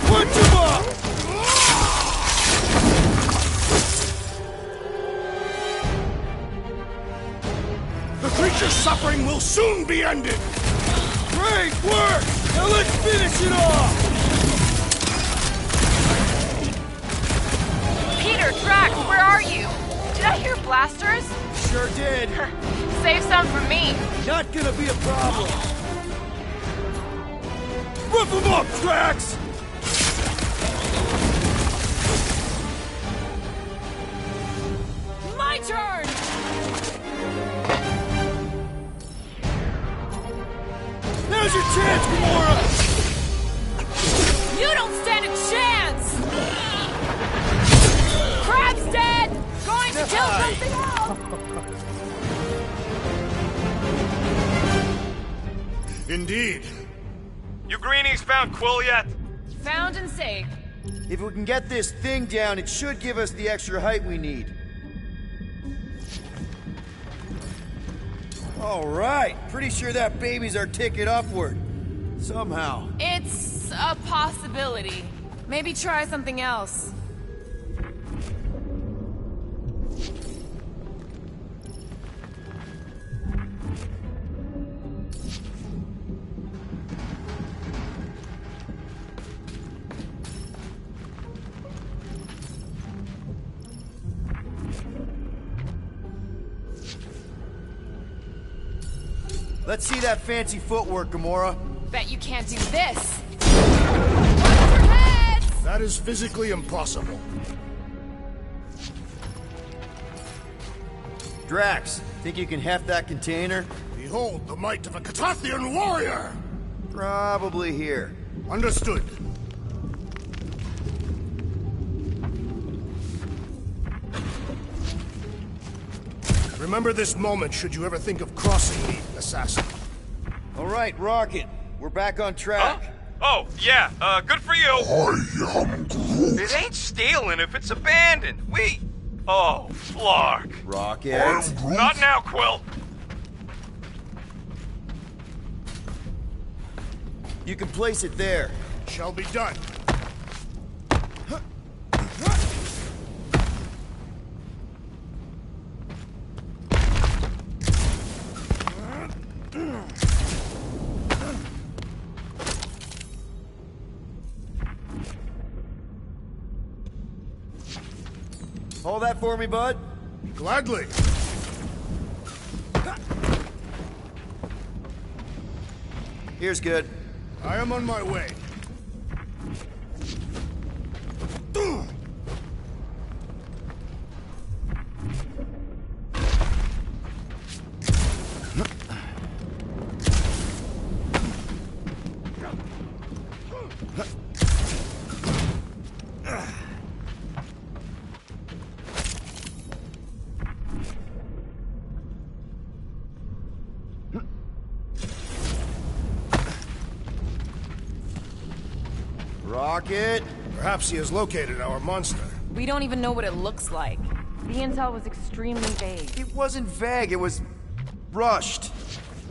Speaker 5: Punch him up!
Speaker 4: The creature's suffering will soon be ended!
Speaker 5: Great work! Now let's finish it off!
Speaker 7: Peter, Drax, where are you? Did I hear blasters?
Speaker 5: Sure did.
Speaker 7: Save some for me.
Speaker 5: Not gonna be a problem. Rough him up, Drax!
Speaker 7: My turn!
Speaker 5: Now's your chance, Gamora!
Speaker 7: You don't stand a chance! Crab's dead! Going to kill something else!
Speaker 4: Indeed.
Speaker 6: You greenies found Quill yet?
Speaker 7: Found and safe.
Speaker 5: If we can get this thing down, it should give us the extra height we need. All right. Pretty sure that baby's our ticket upward. Somehow.
Speaker 7: It's a possibility. Maybe try something else.
Speaker 5: Let's see that fancy footwork, Gamora.
Speaker 7: Bet you can't do this. Watch your heads!
Speaker 4: That is physically impossible.
Speaker 5: Drax, think you can heft that container?
Speaker 4: Behold the might of a Catathian warrior!
Speaker 5: Probably here.
Speaker 4: Understood. Remember this moment should you ever think of crossing me, assassin.
Speaker 5: All right, Rocket. We're back on track.
Speaker 6: Huh? Oh, yeah, good for you.
Speaker 8: I am Groot.
Speaker 6: It ain't stealing if it's abandoned. Oh, Flark.
Speaker 5: Rocket.
Speaker 8: I am Groot.
Speaker 6: Not now, Quill.
Speaker 5: You can place it there.
Speaker 4: Shall be done.
Speaker 5: Hold that for me, bud.
Speaker 4: Gladly.
Speaker 5: Here's good.
Speaker 4: I am on my way.
Speaker 5: Rocket!
Speaker 4: Perhaps he has located our monster.
Speaker 7: We don't even know what it looks like. The intel was extremely vague.
Speaker 5: It wasn't vague, it was rushed.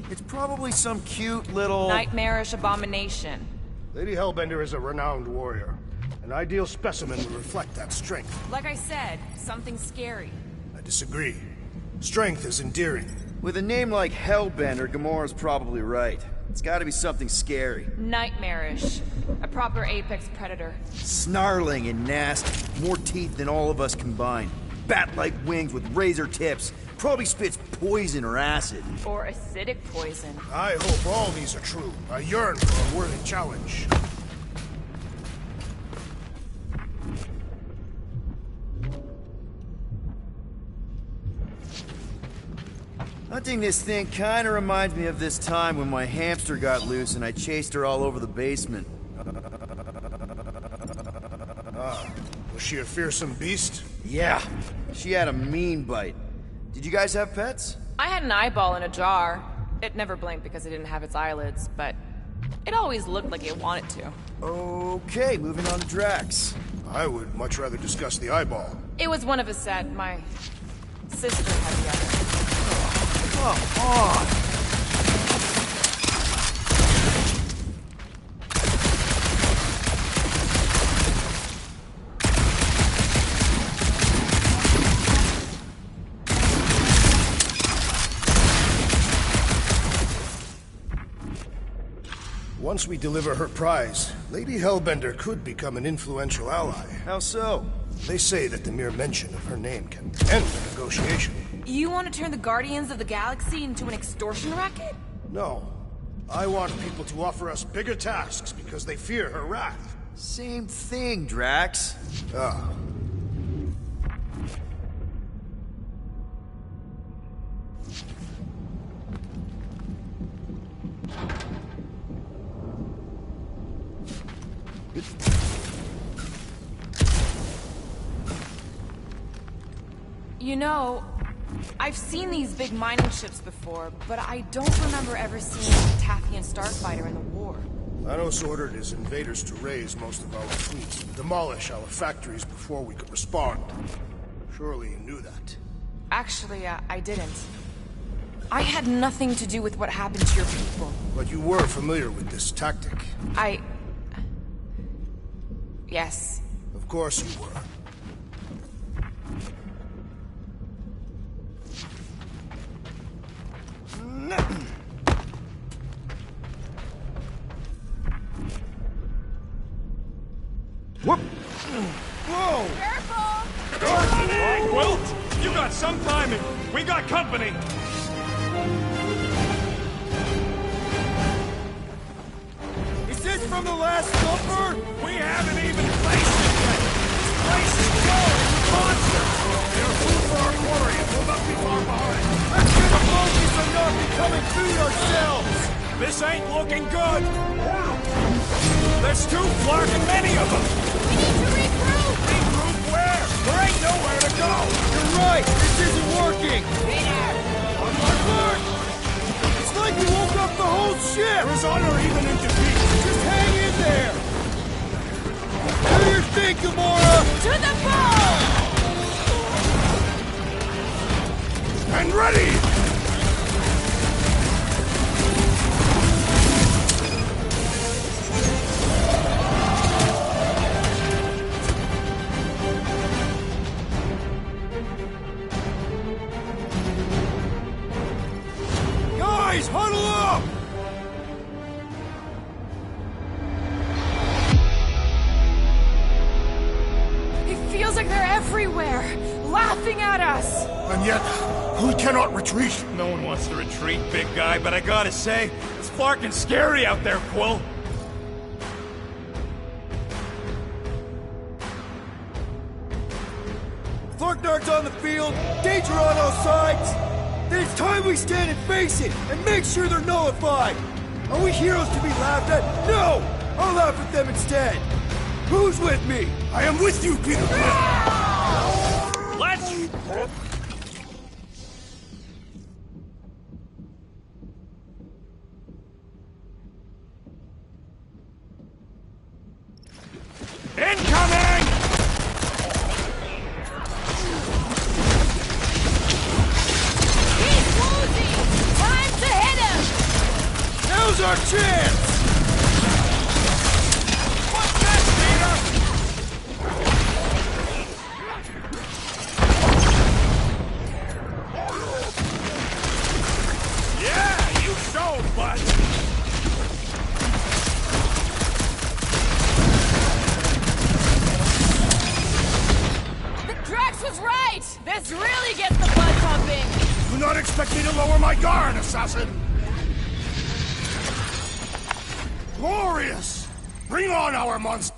Speaker 5: It's probably some cute little...
Speaker 7: Nightmarish abomination.
Speaker 4: Lady Hellbender is a renowned warrior. An ideal specimen would reflect that strength.
Speaker 7: Like I said, something scary.
Speaker 4: I disagree. Strength is endearing.
Speaker 5: With a name like Hellbender, Gamora's probably right. It's gotta be something scary.
Speaker 7: Nightmarish. A proper apex predator.
Speaker 5: Snarling and nasty. More teeth than all of us combined. Bat-like wings with razor tips. Probably spits poison or acid.
Speaker 7: Or acidic poison.
Speaker 4: I hope all these are true. I yearn for a worthy challenge.
Speaker 5: Hunting this thing kinda reminds me of this time when my hamster got loose and I chased her all over the basement.
Speaker 4: Was she a fearsome beast?
Speaker 5: Yeah, she had a mean bite. Did you guys have pets?
Speaker 7: I had an eyeball in a jar. It never blinked because it didn't have its eyelids, but it always looked like it wanted to.
Speaker 5: Okay, moving on to Drax.
Speaker 4: I would much rather discuss the eyeball.
Speaker 7: It was one of a set. My sister had the other.
Speaker 5: Come on!
Speaker 4: Once we deliver her prize, Lady Hellbender could become an influential ally.
Speaker 5: How so?
Speaker 4: They say that the mere mention of her name can end the negotiation.
Speaker 7: You want to turn the Guardians of the Galaxy into an extortion racket?
Speaker 4: No. I want people to offer us bigger tasks because they fear her wrath.
Speaker 5: Same thing, Drax.
Speaker 4: Ah.
Speaker 7: You know, I've seen these big mining ships before, but I don't remember ever seeing a Tathian starfighter in the war.
Speaker 4: Thanos ordered his invaders to raise most of our fleets and demolish our factories before we could respond. Surely you knew that.
Speaker 7: Actually, I didn't. I had nothing to do with what happened to your people.
Speaker 4: But you were familiar with this tactic.
Speaker 7: Yes.
Speaker 4: Of course you were.
Speaker 6: Whoop! Whoa! Careful! Wilt, you got some timing. We got company.
Speaker 5: Is this from the Last Supper?
Speaker 6: We haven't even placed it yet. This place is growing with monsters. They're food for our quarry, and we'll not be far behind.
Speaker 5: Let's get a focus on not becoming food ourselves!
Speaker 6: This ain't looking good. There's too fucking many of them.
Speaker 7: We need to regroup!
Speaker 6: Regroup where? There ain't nowhere to go.
Speaker 5: You're right! This isn't working!
Speaker 7: Peter!
Speaker 5: On my mark! It's like we woke up the whole ship!
Speaker 6: There is honor even in defeat.
Speaker 5: Just hang in there! Do your thing, Gamora!
Speaker 7: To the ball!
Speaker 4: And ready!
Speaker 5: Boys, huddle up!
Speaker 7: It feels like they're everywhere, laughing at us.
Speaker 4: And yet, we cannot retreat.
Speaker 6: No one wants to retreat, big guy, but I gotta say, it's fucking scary out there, Quill.
Speaker 5: Thorknard's on the field, danger on all sides. Then it's time we stand and face it, and make sure they're nullified. Are we heroes to be laughed at? No! I'll laugh at them instead. Who's with me?
Speaker 4: I am with you, Peter Quill.
Speaker 6: Let's... Incoming!
Speaker 7: He's losing! Time to hit him!
Speaker 5: Now's our chance!
Speaker 6: What's this, Peter? Yeah, you showed, bud!
Speaker 7: Drax was right! This really gets the blood pumping!
Speaker 4: Do not expect me to lower my guard, assassin! Glorious! Bring on our monster!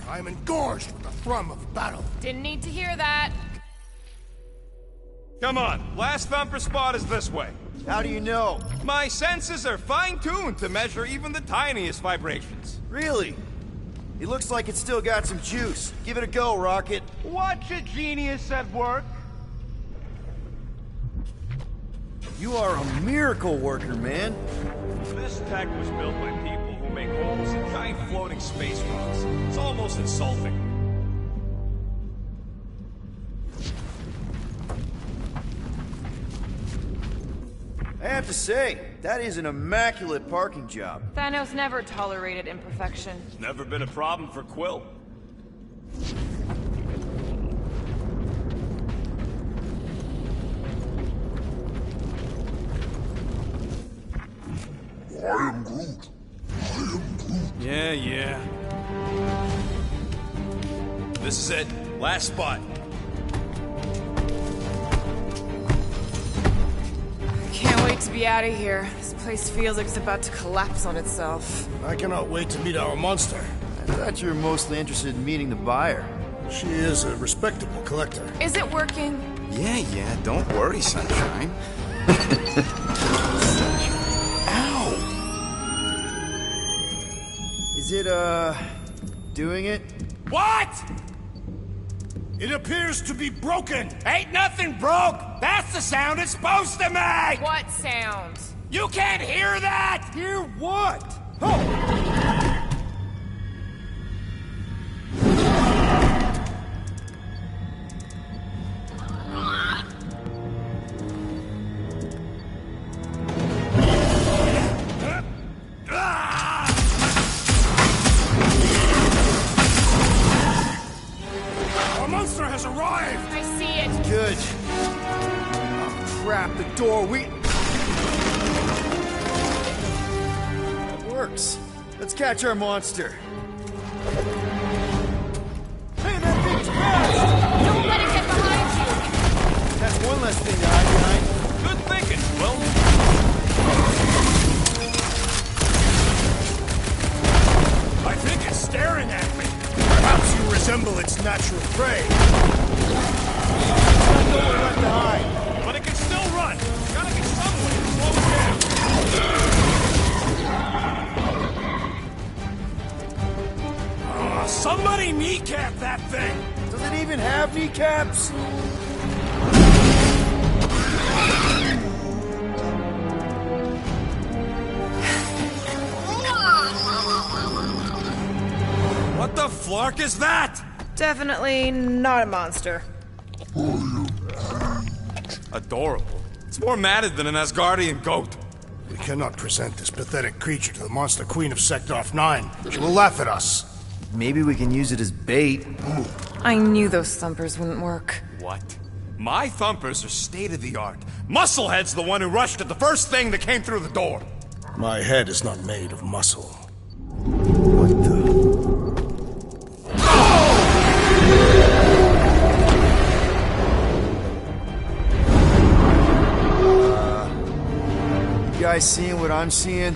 Speaker 4: I am engorged with the thrum of battle.
Speaker 7: Didn't need to hear that.
Speaker 6: Come on, last thumper spot is this way.
Speaker 5: How do you know?
Speaker 6: My senses are fine-tuned to measure even the tiniest vibrations.
Speaker 5: Really? It looks like it's still got some juice. Give it a go, Rocket.
Speaker 6: Watch a genius at work.
Speaker 5: You are a miracle worker, man.
Speaker 6: This tech was built by people who make holes in giant floating space rocks. It's almost insulting.
Speaker 5: I have to say, that is an immaculate parking job.
Speaker 7: Thanos never tolerated imperfection.
Speaker 6: It's never been a problem for Quill.
Speaker 8: I am Groot. I am Groot.
Speaker 6: Yeah. This is it. Last spot.
Speaker 7: Can't wait to be out of here. This place feels like it's about to collapse on itself.
Speaker 4: I cannot wait to meet our monster.
Speaker 5: I thought you were mostly interested in meeting the buyer.
Speaker 4: She is a respectable collector.
Speaker 7: Is it working?
Speaker 11: Yeah, don't worry, Sunshine. Ow!
Speaker 5: Is it, doing it?
Speaker 6: What?
Speaker 4: It appears to be broken.
Speaker 6: Ain't nothing broke. That's the sound it's supposed to make.
Speaker 7: What sound?
Speaker 6: You can't hear that.
Speaker 5: Hear what?
Speaker 4: Our monster has arrived.
Speaker 7: I see it.
Speaker 5: Good. Oh, crap, the door, That works. Let's catch our monster. Hey, that thing's fast!
Speaker 7: Don't let it get behind you.
Speaker 5: That's one less thing to hide behind.
Speaker 6: Good thinking, Will.
Speaker 4: I think it's staring at me. Perhaps you resemble its natural prey.
Speaker 5: Got nowhere left to hide.
Speaker 6: But it can still run. Gotta be some way to slow it down.
Speaker 4: Somebody kneecap that thing.
Speaker 5: Does it even have kneecaps?
Speaker 6: flark is that?
Speaker 9: Definitely not a monster.
Speaker 6: Adorable. It's more matted than an Asgardian goat.
Speaker 4: We cannot present this pathetic creature to the Monster Queen of Sector 9. She will laugh at us.
Speaker 5: Maybe we can use it as bait.
Speaker 9: I knew those thumpers wouldn't work.
Speaker 6: What? My thumpers are state-of-the-art. Musclehead's the one who rushed at the first thing that came through the door.
Speaker 4: My head is not made of muscle.
Speaker 5: What the... You guys seeing what I'm seeing?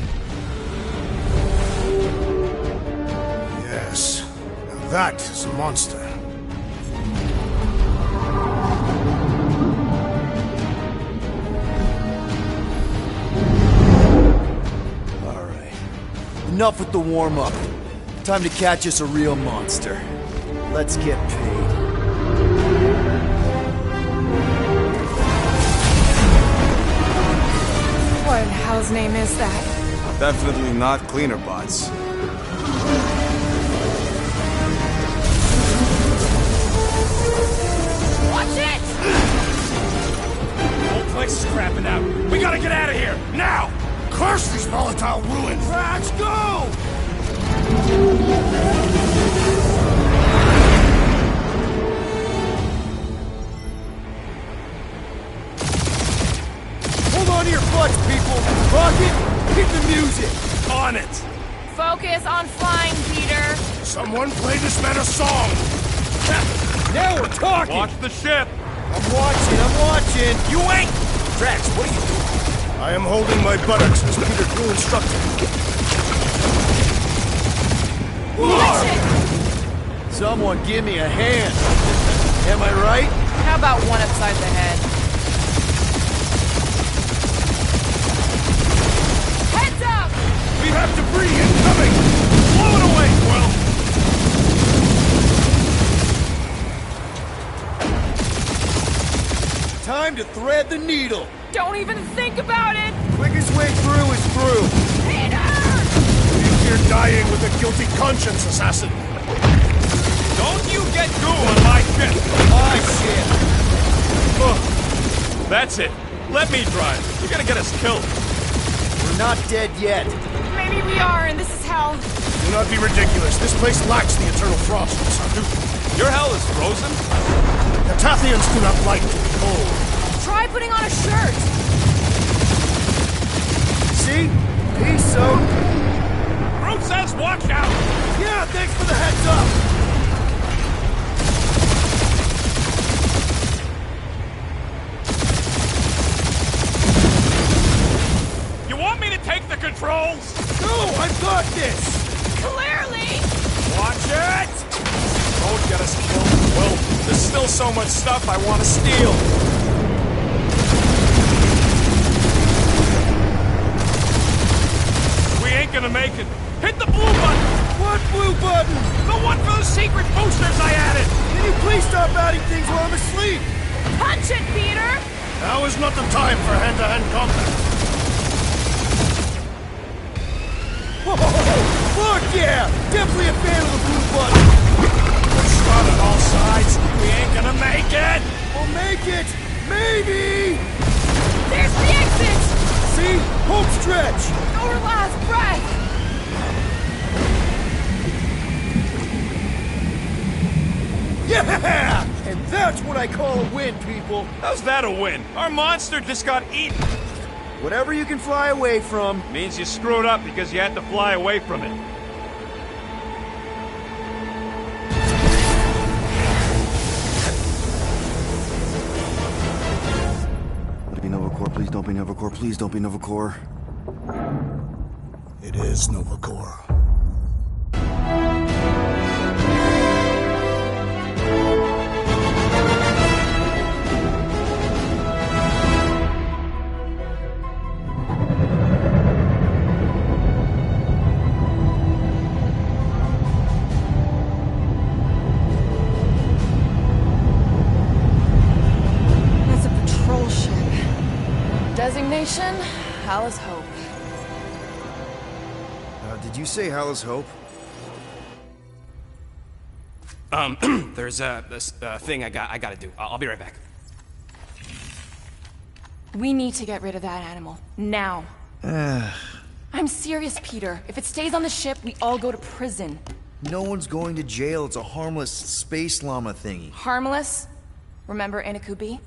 Speaker 4: Yes. Now that is a monster.
Speaker 5: Alright. Enough with the warm-up. Time to catch us a real monster. Let's get paid.
Speaker 9: What in hell's name is that?
Speaker 11: Definitely not cleaner bots.
Speaker 7: Watch it!
Speaker 6: Whole place is crapping out. We gotta get out of here, now!
Speaker 4: Curse these volatile ruins!
Speaker 5: Let's go! Hold on to your butts, people! Rocket, hit the music!
Speaker 6: On it!
Speaker 7: Focus on flying, Peter.
Speaker 4: Someone play this man a song!
Speaker 5: Now we're talking!
Speaker 6: Watch the ship!
Speaker 5: I'm watching!
Speaker 6: You ain't! Drax, what are you doing?
Speaker 4: I am holding my buttocks as Peter Quill instructed.
Speaker 7: Watch it!
Speaker 5: Someone give me a hand! Am I right?
Speaker 7: How about one upside the head? Heads up!
Speaker 4: We have debris incoming! Blow it away, Quill!
Speaker 5: Time to thread the needle!
Speaker 7: Don't even think about it!
Speaker 5: Quickest way through is through!
Speaker 7: Peter!
Speaker 4: You're dying with a guilty conscience, assassin!
Speaker 6: Don't you get goo on my ship!
Speaker 5: My shit!
Speaker 6: Ugh. That's it. Let me drive. You're gonna get us killed.
Speaker 5: We're not dead yet.
Speaker 7: Maybe we are, and this is hell.
Speaker 4: Do not be ridiculous. This place lacks the eternal frost of Sarduth.
Speaker 6: Your hell is frozen?
Speaker 4: The Tathians do not like to be cold.
Speaker 7: Try putting on a shirt.
Speaker 5: See? Peace, so...
Speaker 6: Groot says watch out!
Speaker 5: Yeah, thanks for the heads up!
Speaker 6: You want me to take the controls?
Speaker 5: No, I've got this!
Speaker 7: Clearly!
Speaker 6: Watch it! Don't get us killed. Well, there's still so much stuff I want to steal. We ain't gonna make it. Hit the blue button!
Speaker 5: What blue button?
Speaker 6: The one for the secret boosters I added!
Speaker 5: Can you please stop adding things while I'm asleep?
Speaker 7: Punch it, Peter!
Speaker 4: Now is not the time for hand-to-hand combat.
Speaker 5: Whoa! Fuck yeah! Definitely a fan of the blue button!
Speaker 6: We're shot on all sides. We ain't gonna make it!
Speaker 5: We'll make it! Maybe!
Speaker 7: There's the exit!
Speaker 5: See? Home stretch!
Speaker 7: Our last breath!
Speaker 5: Yeah! And that's what I call a win, people!
Speaker 6: How's that a win? Our monster just got eaten.
Speaker 5: Whatever you can fly away from.
Speaker 6: Means you screwed up because you had to fly away from it.
Speaker 5: Don't be Novacore, please don't be Novacore, please don't be Novacore.
Speaker 4: It is Novacore.
Speaker 7: That's a patrol ship. Designation, Alice Hope.
Speaker 5: Did you say Hala's Hope?
Speaker 12: There's this thing I gotta do. I'll be right back.
Speaker 7: We need to get rid of that animal. Now. I'm serious, Peter. If it stays on the ship, we all go to prison.
Speaker 5: No one's going to jail. It's a harmless space llama thingy.
Speaker 7: Harmless? Remember Inakubi?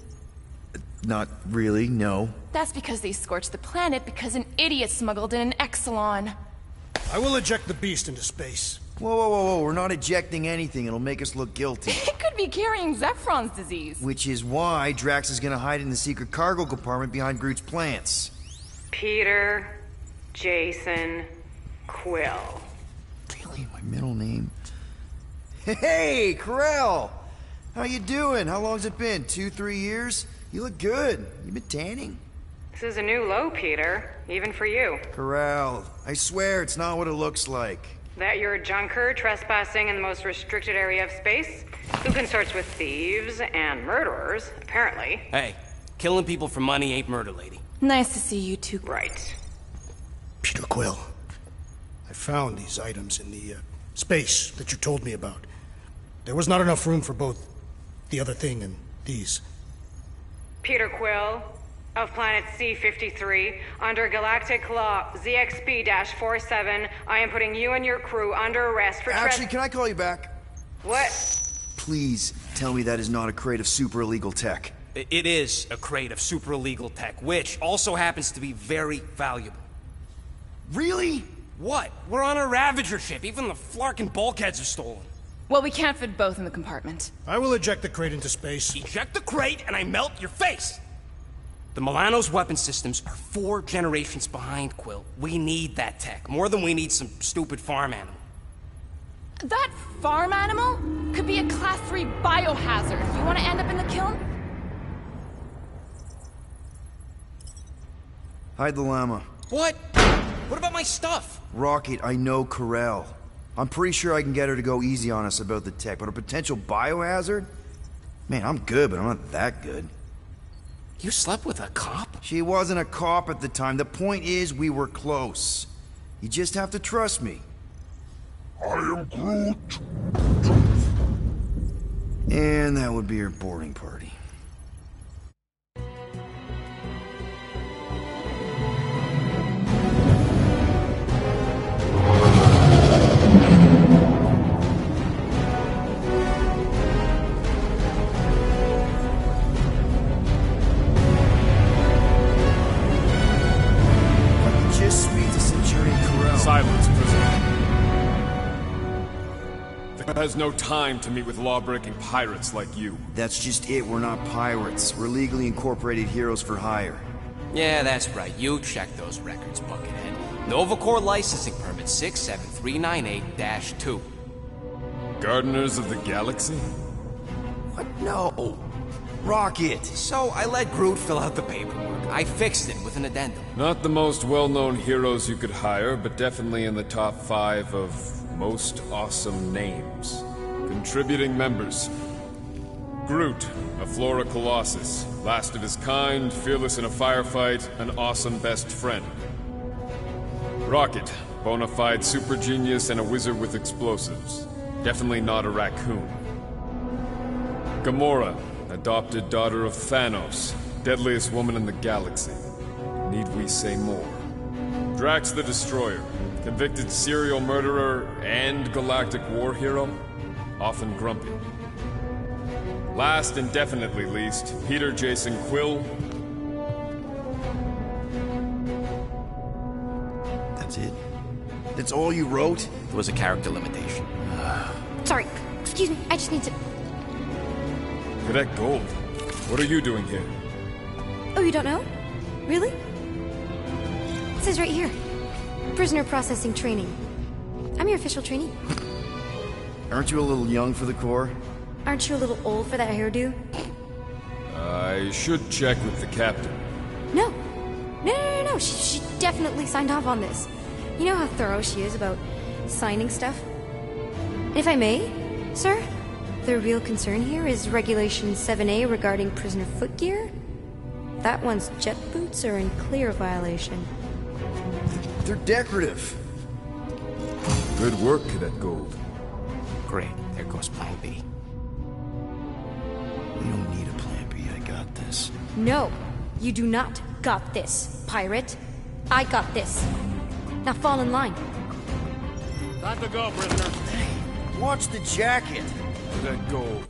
Speaker 5: Not really, no.
Speaker 7: That's because they scorched the planet because an idiot smuggled in an Exelon.
Speaker 4: I will eject the beast into space.
Speaker 5: Whoa, whoa, whoa, whoa. We're not ejecting anything. It'll make us look guilty.
Speaker 7: It could be carrying Zephron's disease.
Speaker 5: Which is why Drax is gonna hide in the secret cargo compartment behind Groot's plants.
Speaker 13: Peter, Jason, Quill.
Speaker 5: Really? My middle name? Hey, Corell! How you doing? How long's it been? 2-3 years? You look good. You been tanning?
Speaker 13: This is a new low, Peter. Even for you.
Speaker 5: Corell, I swear it's not what it looks like.
Speaker 13: That you're a junker trespassing in the most restricted area of space? Who consorts with thieves and murderers, apparently.
Speaker 12: Hey, killing people for money ain't murder, lady.
Speaker 7: Nice to see you two.
Speaker 13: Right.
Speaker 4: Peter Quill, I found these items in the space that you told me about. There was not enough room for both the other thing and these.
Speaker 13: Peter Quill, of planet C-53, under Galactic Law ZXP-47, I am putting you and your crew under arrest for
Speaker 5: Actually, can I call you back?
Speaker 13: What?
Speaker 5: Please tell me that is not a crate of super illegal tech.
Speaker 12: It is a crate of super illegal tech, which also happens to be very valuable.
Speaker 5: Really?
Speaker 12: What? We're on a Ravager ship. Even the flarkin' bulkheads are stolen.
Speaker 7: Well, we can't fit both in the compartment.
Speaker 4: I will eject the crate into space.
Speaker 12: Eject the crate and I melt your face! The Milano's weapon systems are 4 generations behind, Quill. We need that tech, more than we need some stupid farm animal.
Speaker 7: That farm animal could be a Class 3 biohazard. You want to end up in the kiln?
Speaker 5: Hide the llama.
Speaker 12: What? What about my stuff?
Speaker 5: Rocket, I know Corell. I'm pretty sure I can get her to go easy on us about the tech, but a potential biohazard? Man, I'm good, but I'm not that good.
Speaker 12: You slept with a cop?
Speaker 5: She wasn't a cop at the time. The point is, we were close. You just have to trust me.
Speaker 8: I am Groot.
Speaker 5: And that would be her boarding party.
Speaker 14: Silence, prisoner. There's no time to meet with law-breaking pirates like you.
Speaker 5: That's just it. We're not pirates. We're legally incorporated heroes for hire.
Speaker 12: Yeah, that's right. You check those records, Buckethead. Novacore licensing permit 67398-2.
Speaker 14: Gardeners of the Galaxy?
Speaker 5: What? No. Rocket!
Speaker 12: So I let Groot fill out the paperwork. I fixed it with an addendum.
Speaker 14: Not the most well-known heroes you could hire, but definitely in the top 5 of most awesome names. Contributing members. Groot, a Flora Colossus. Last of his kind, fearless in a firefight, an awesome best friend. Rocket, bona fide super genius and a wizard with explosives. Definitely not a raccoon. Gamora, adopted daughter of Thanos, deadliest woman in the galaxy. Need we say more? Drax the Destroyer, convicted serial murderer and galactic war hero, often grumpy. Last and definitely least, Peter Jason Quill.
Speaker 5: That's it? That's all you wrote?
Speaker 12: It was a character limitation.
Speaker 15: Sorry, excuse me, I just need to...
Speaker 14: Cadet Gold, what are you doing here?
Speaker 15: Oh, you don't know? Really? It says right here. Prisoner processing training. I'm your official trainee.
Speaker 5: Aren't you a little young for the Corps?
Speaker 15: Aren't you a little old for that hairdo?
Speaker 14: I should check with the captain.
Speaker 15: No. No. She definitely signed off on this. You know how thorough she is about signing stuff? And if I may, sir, the real concern here is Regulation 7A regarding prisoner footgear. That one's jet boots are in clear violation.
Speaker 5: They're decorative.
Speaker 14: Good work, Cadet Gold.
Speaker 12: Great, there goes plan B.
Speaker 5: We don't need a plan B, I got this.
Speaker 15: No, you do not got this, pirate. I got this. Now fall in line.
Speaker 10: Time to go, prisoner.
Speaker 5: Watch the jacket.
Speaker 14: Let go